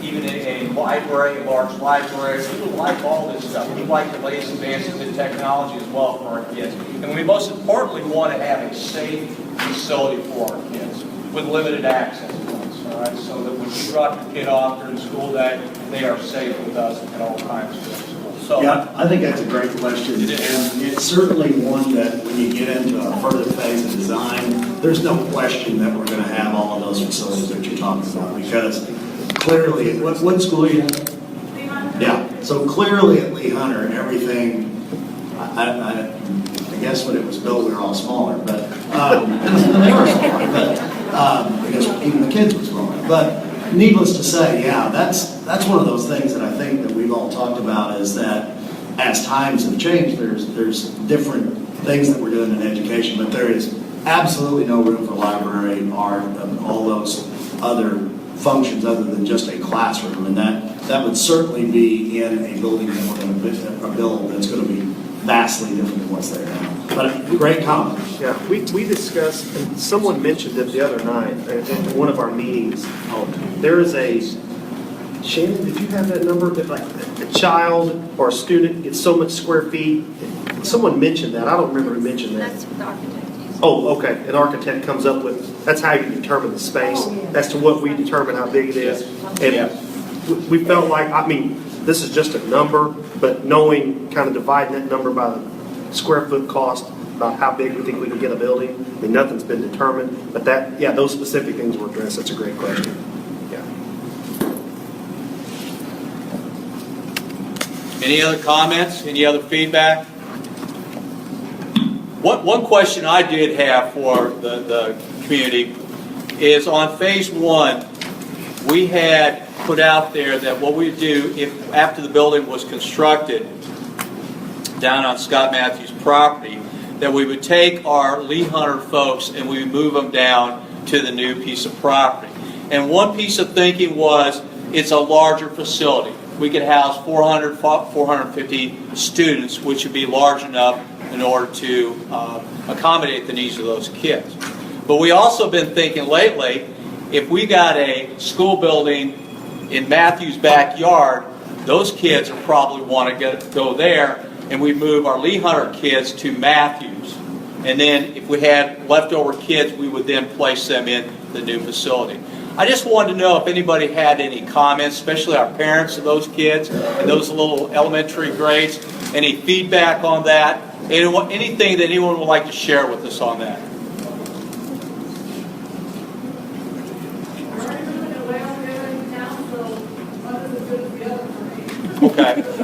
even a library, a large library. We would like all this stuff. We'd like the latest advances in technology as well for our kids. And we most importantly want to have a safe facility for our kids with limited access points, all right? So that when you drop your kid off during the school day, they are safe with us at all times during school. So, yeah, I think that's a great question. And it's certainly one that when you get into a further phase of design, there's no question that we're going to have all of those facilities that you're talking about, because clearly, what school are you in? Lee Hunter? Yeah, so clearly at Lee Hunter, everything, I guess when it was built, we were all smaller, but, they were smaller, but, because even the kids were smaller. But needless to say, yeah, that's one of those things that I think that we've all talked about, is that as times have changed, there's different things that we're doing in education, but there is absolutely no room for library, art, and all those other functions other than just a classroom. And that would certainly be in a building that we're going to build that's going to be vastly different than what's there now. But great comment. Yeah, we discussed, and someone mentioned it the other night in one of our meetings. There is a, Shannon, did you have that number? If like a child or a student gets so much square feet, someone mentioned that. I don't remember who mentioned that. That's what the architect uses. Oh, okay. An architect comes up with, that's how you determine the space, as to what we determine how big it is. And we felt like, I mean, this is just a number, but knowing, kind of dividing that number by the square foot cost, about how big we think we can get a building. I mean, nothing's been determined, but that, yeah, those specific things were addressed. That's a great question. Yeah. Any other comments? Any other feedback? One question I did have for the community is on phase 1, we had put out there that what we do if after the building was constructed down on Scott Matthews' property, that we would take our Lee Hunter folks and we would move them down to the new piece of property. And one piece of thinking was it's a larger facility. We could house 400, 450 students, which would be large enough in order to accommodate the needs of those kids. But we also been thinking lately, if we got a school building in Matthews' backyard, those kids will probably want to go there, and we move our Lee Hunter kids to Matthews. And then if we had leftover kids, we would then place them in the new facility. I just wanted to know if anybody had any comments, especially our parents of those kids and those little elementary grades, any feedback on that, anything that anyone would like to share with us on that.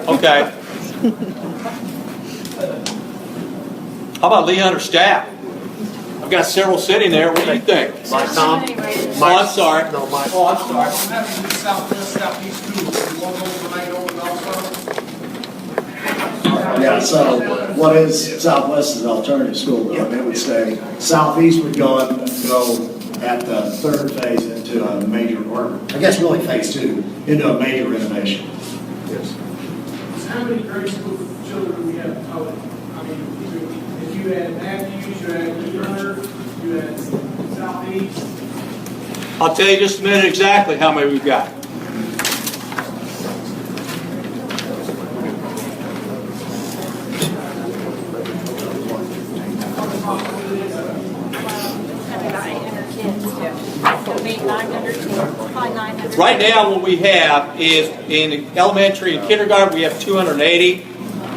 Okay. How about Lee Hunter staff? I've got several sitting there. What do you think? Mike, Tom? Oh, I'm sorry. No, Mike. Oh, I'm sorry. I'm having the southwest, southeast schools. You want those tonight over also? Yeah, so what is Southwest is alternative school, though, and it would stay, Southeast would go at the third phase into a major, or I guess really phase two, into a major renovation. Yes. How many grade school children do we have total? I mean, if you add Matthews, you add Lee Hunter, you add Southeast. I'll tell you just a minute exactly how many we've got. Right now, what we have is in elementary and kindergarten, we have 280.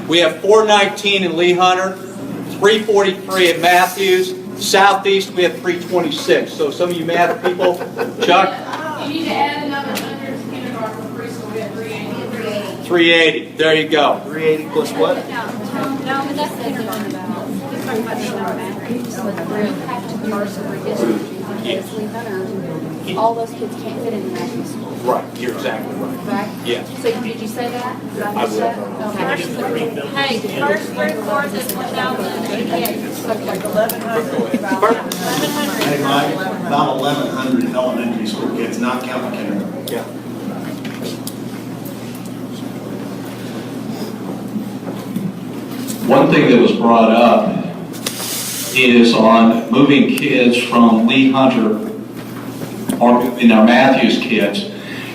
We have 419 in Lee Hunter, 343 at Matthews. Southeast, we have 326. So some of you math people, Chuck? You need to add another 100 to kindergarten for preschool, we have 380. 380. There you go. 380 plus what? No, but that's kindergarten. He's talking about kindergarten. So you have to merge the redistricting because Lee Hunter, all those kids can't fit in the Matthews school. Right. You're exactly right. Right? Yes. So did you say that? Did I I miss will. that? Okay. Hey, the first 3 fourths is 1,088. Okay. 1,100. Hey, Mike, about 1,100 elementary school kids, not counting kindergarten. Yeah. One thing that was brought up is on moving kids from Lee Hunter, or in our Matthews kids,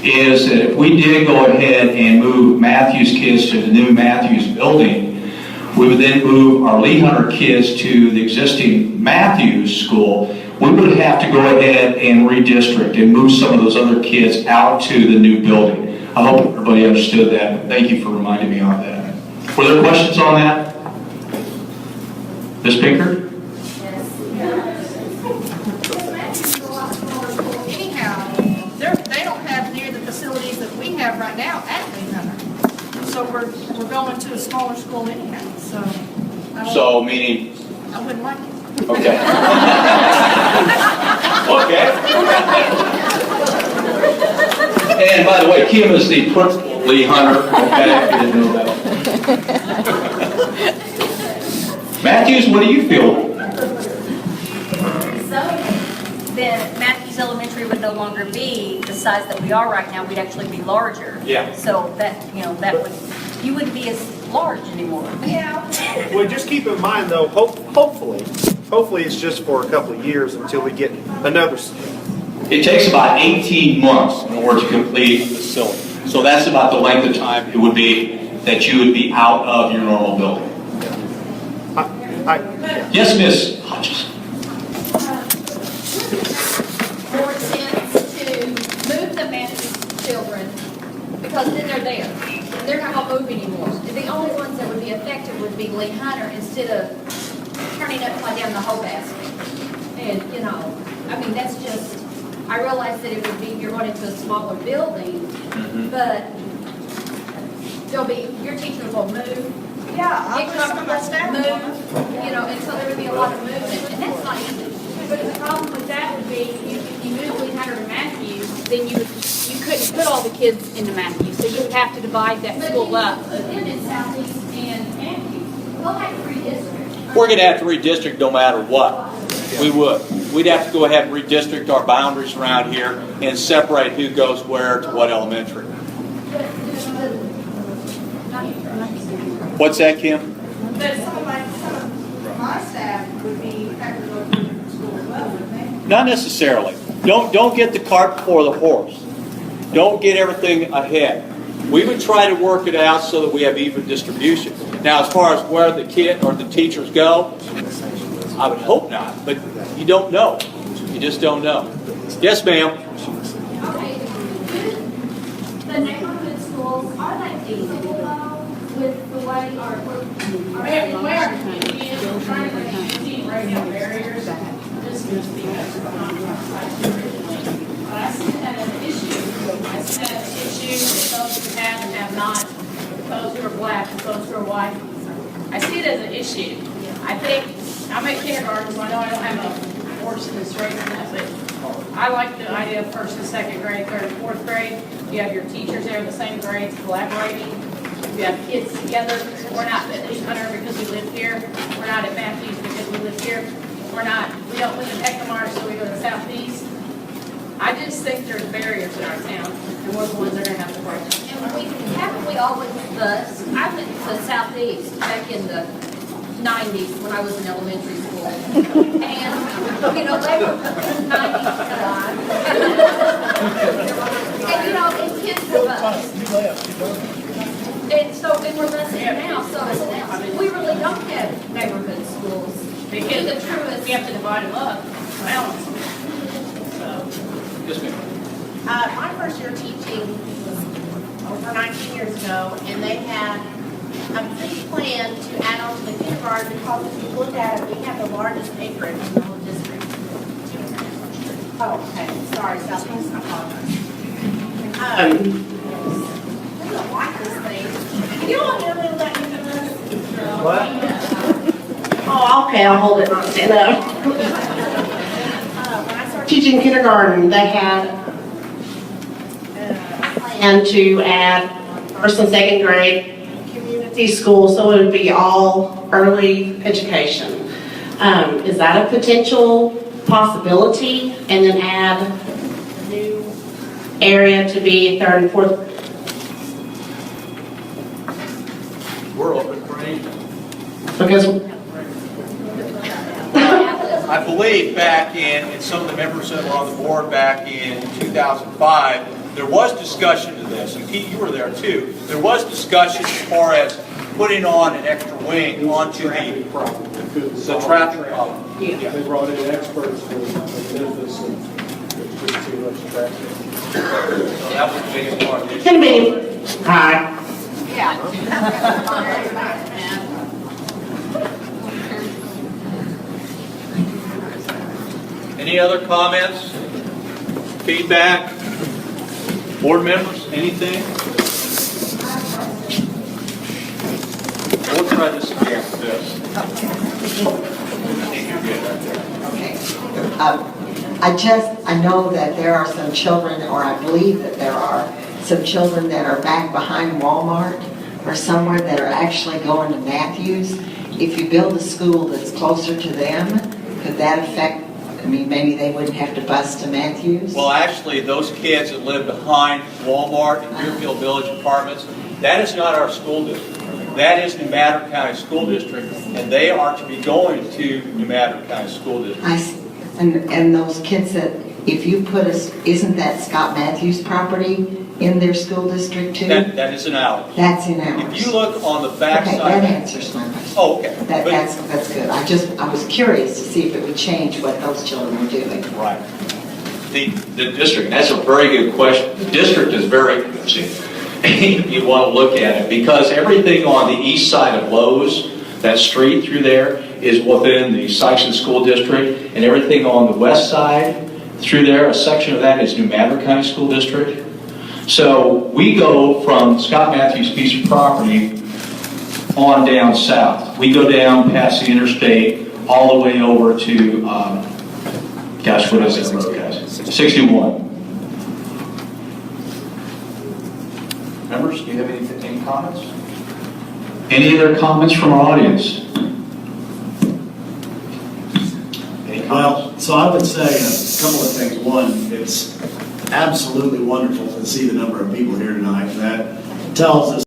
is that if we did go ahead and move Matthews kids to the new Matthews building, we would then move our Lee Hunter kids to the existing Matthews school. We would have to go ahead and redistrict and move some of those other kids out to the new building. I hope everybody understood that. Thank you for reminding me on that. Were there questions on that? Ms. Pinkert? Anyhow, they don't have near the facilities that we have right now at Lee Hunter. So we're going to a smaller school anyhow, so. I don't- So, meaning, I wouldn't like it. okay. Okay. And by the way, Kim is the principal of Lee Hunter, okay, if you didn't know that. Matthews, what do you feel? So then Matthews Elementary would no longer be the size that we are right now. We'd actually be larger. Yeah. So that, that would, you wouldn't be as large anymore. Yeah. Well, just keep in mind though, hopefully it's just for a couple of years until we get another. It takes about 18 months in order to complete a facility. So that's about the length of time it would be that you would be out of your normal building. Yes, Ms. Hodges. More sense to move the Matthews children because then they're there. They're not going to move anymore. The only ones that would be affected would be Lee Hunter instead of turning upside down the whole basket. And, I mean, that's just, I realize that it would be, you're going into a smaller building, but your teachers will move. Yeah, I Get wish some of my comfortable, staff move, would. and so there would be a lot of movement, and that's not easy. But the problem with that would be, if you move Lee Hunter to Matthews, then you couldn't put all the kids into Matthews, so you would have to divide that school up. But then in Southeast and Matthews, we'll have to redistrict. We're going to have to redistrict no matter what. We would. We'd have to go ahead and redistrict our boundaries around here and separate who goes where to what elementary. What's that, Kim? But some of my staff would be having to go to different school as well, wouldn't they? Not necessarily. Don't get the cart before the horse. Don't get everything ahead. We would try to work it out so that we have even distribution. Now, as far as where the kid or the teachers go, I would hope not, but you don't know. You just don't know. Yes, ma'am. Okay. The neighborhood schools, are they feasible though, with the way our trying to break down barriers, just because of the I see that as an issue. I see that as an issue that those who have and have not, those who are black and those who are white. I see it as an issue. I think, I'm at kindergarten, so I know I don't have a horse in this race in that, but I like the idea of first and second grade, third and fourth grade. You have your teachers there in the same grades collaborating. We have kids together. We're not at Hunter because we live here. We're not at Matthews because we live here. We don't live in Ecklemar, so we go to Southeast. I just think there's barriers in our town, and we're the ones that are gonna have to break them. And haven't we always bused? I went to Southeast back in the 90s when I was in elementary school. And, you know, they were 90s. And, you know, and kids were bused. And so we were busing now, so we really don't have neighborhood schools. Because The truest. we have to divide them up, balance them. Yes, ma'am. My first year teaching was over 19 years ago, and they had a pre-plan to add on to the kindergarten because if you look at it, we have the largest acreage in the whole district. Oh, okay, sorry, Southeast, I apologize. I don't like this thing. You don't hear me let me do this? What? Oh, okay, I'll hold it, not stand up. When I started teaching kindergarten, they had and to add first and second grade community school, so it would be all early education. Is that a potential possibility? And then add a new area to be third and fourth? We're open for anything. Because I believe back and some of the members that were on the board back in 2005, there was discussion to this, and Pete, you were there too. There was discussion as far as putting on an extra wing onto the traffic problem. Yeah. They brought in experts for Memphis, and there's just too much traffic. That was the biggest part. Can be. Hi. Any other comments? Feedback? Board members, anything? We'll try this again with this. I think you're good right there. I know that there are some children, or I believe that there are some children that are back behind Walmart or somewhere that are actually going to Matthews. If you build a school that's closer to them, could that affect, maybe they wouldn't have to bus to Matthews? Well, actually, those kids that live behind Walmart and Deerfield Village Apartments, that is not our school district. That is New Madrid County School District, and they are to be going to New Madrid County School District. I see. And those kids that, if you put isn't that Scott Matthews property in their school district too? That is in ours. That's in ours. If you look on the back Okay, side. that answers my question. Oh, okay. That's good. I was curious to see if it would change what those children were doing. Right. The district, that's a very good question. The district is very confusing. You want to look at it because everything on the east side of Lowe's, that street through there, is within the Sikeston School District, and everything on the west side through there, a section of that is New Madrid County School District. So we go from Scott Matthews' piece of property on down south. We go down past the interstate all the way over to, gosh, what is it, road, guys? 61. Members, do you have any comments? Any other comments from our audience? Well, so I would say a couple of things. One, it's absolutely wonderful to see the number of people here tonight. That tells us